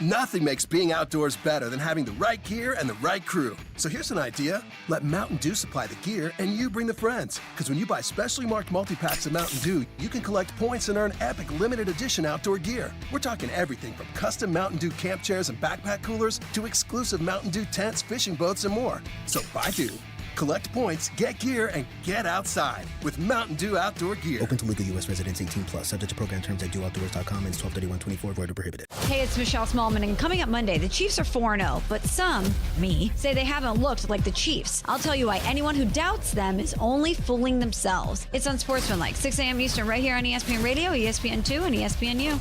Nothing makes being outdoors better than having the right gear and the right crew. So here's an idea. Let Mountain Dew supply the gear and you bring the friends. Because when you buy specially marked multi-packs of Mountain Dew, you can collect points and earn epic limited edition outdoor gear. We're talking everything from custom Mountain Dew camp chairs and backpack coolers to exclusive Mountain Dew tents, fishing boats, and more. So buy Dew, collect points, get gear, and get outside with Mountain Dew outdoor gear.
Open to legal U.S. residents 18+. Subject to program terms at dooutdoors.com and 12/31/24. Void or prohibited.
Hey, it's Michelle Smallman, and coming up Monday, the Chiefs are 4-0, but some, me, say they haven't looked like the Chiefs. I'll tell you why anyone who doubts them is only fooling themselves. It's Unsportsmanlike, 6 a.m. Eastern, right here on ESPN Radio, ESPN2, and ESPNU.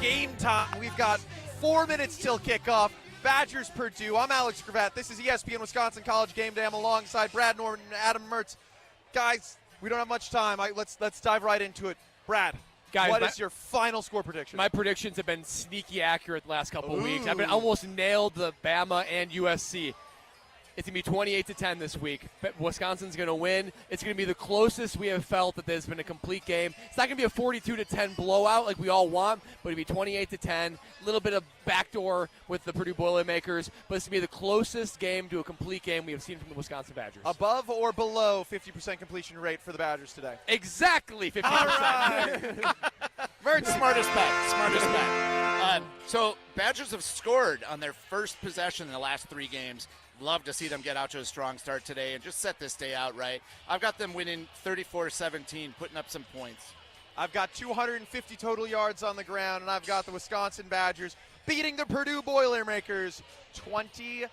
Game time. We've got 4 minutes till kickoff. Badgers Purdue. I'm Alex Gravatt. This is ESPN Wisconsin College Gameday. I'm alongside Brad Nortman and Adam Mertz. Guys, we don't have much time. Let's dive right into it. Brad,
guys,
what is your final score prediction?
My predictions have been sneaky accurate the last couple of weeks. I've been almost nailed the Bama and USC. It's going to be 28-10 this week. Wisconsin's going to win. It's going to be the closest we have felt that there's been a complete game. It's not going to be a 42-10 blowout like we all want, but it'll be 28-10. A little bit of backdoor with the Purdue Boilermakers, but it's going to be the closest game to a complete game we have seen from the Wisconsin Badgers.
Above or below 50% completion rate for the Badgers today?
Exactly 50%.
All right.
Mertz, smartest bet. So Badgers have scored on their first possession in the last 3 games. Love to see them get out to a strong start today and just set this day out right. I've got them winning 34-17, putting up some points.
I've got 250 total yards on the ground, and I've got the Wisconsin Badgers beating the Purdue Boilermakers 23-10.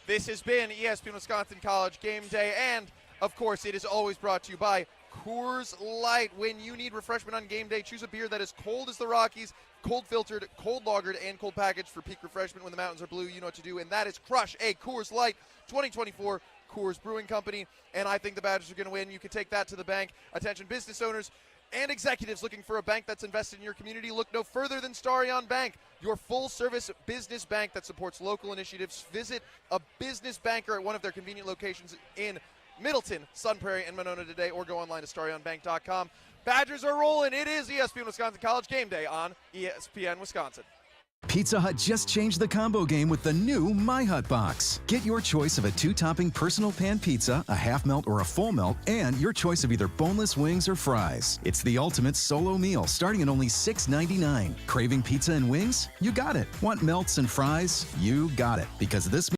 This has been ESPN Wisconsin College Game Day, and, of course, it is always brought to you by Coors Light. When you need refreshment on game day, choose a beer that is cold as the Rockies, cold filtered, cold lagered, and cold packaged for peak refreshment. When the mountains are blue, you know what to do, and that is crush a Coors Light 2024 Coors Brewing Company. And I think the Badgers are going to win. You can take that to the bank. Attention business owners and executives looking for a bank that's invested in your community. Look no further than Starion Bank, your full-service business bank that supports local initiatives. Visit a business banker at one of their convenient locations in Middleton, Sun Prairie, and Monona today, or go online to starionbank.com. Badgers are rolling. It is ESPN Wisconsin College Game Day on ESPN Wisconsin.
Pizza Hut just changed the combo game with the new My Hut Box. Get your choice of a 2-topping personal pan pizza, a half melt or a full melt, and your choice of either boneless wings or fries. It's the ultimate solo meal starting at only $6.99. Craving pizza and wings? You got it. Want melts and fries? You got it. Because this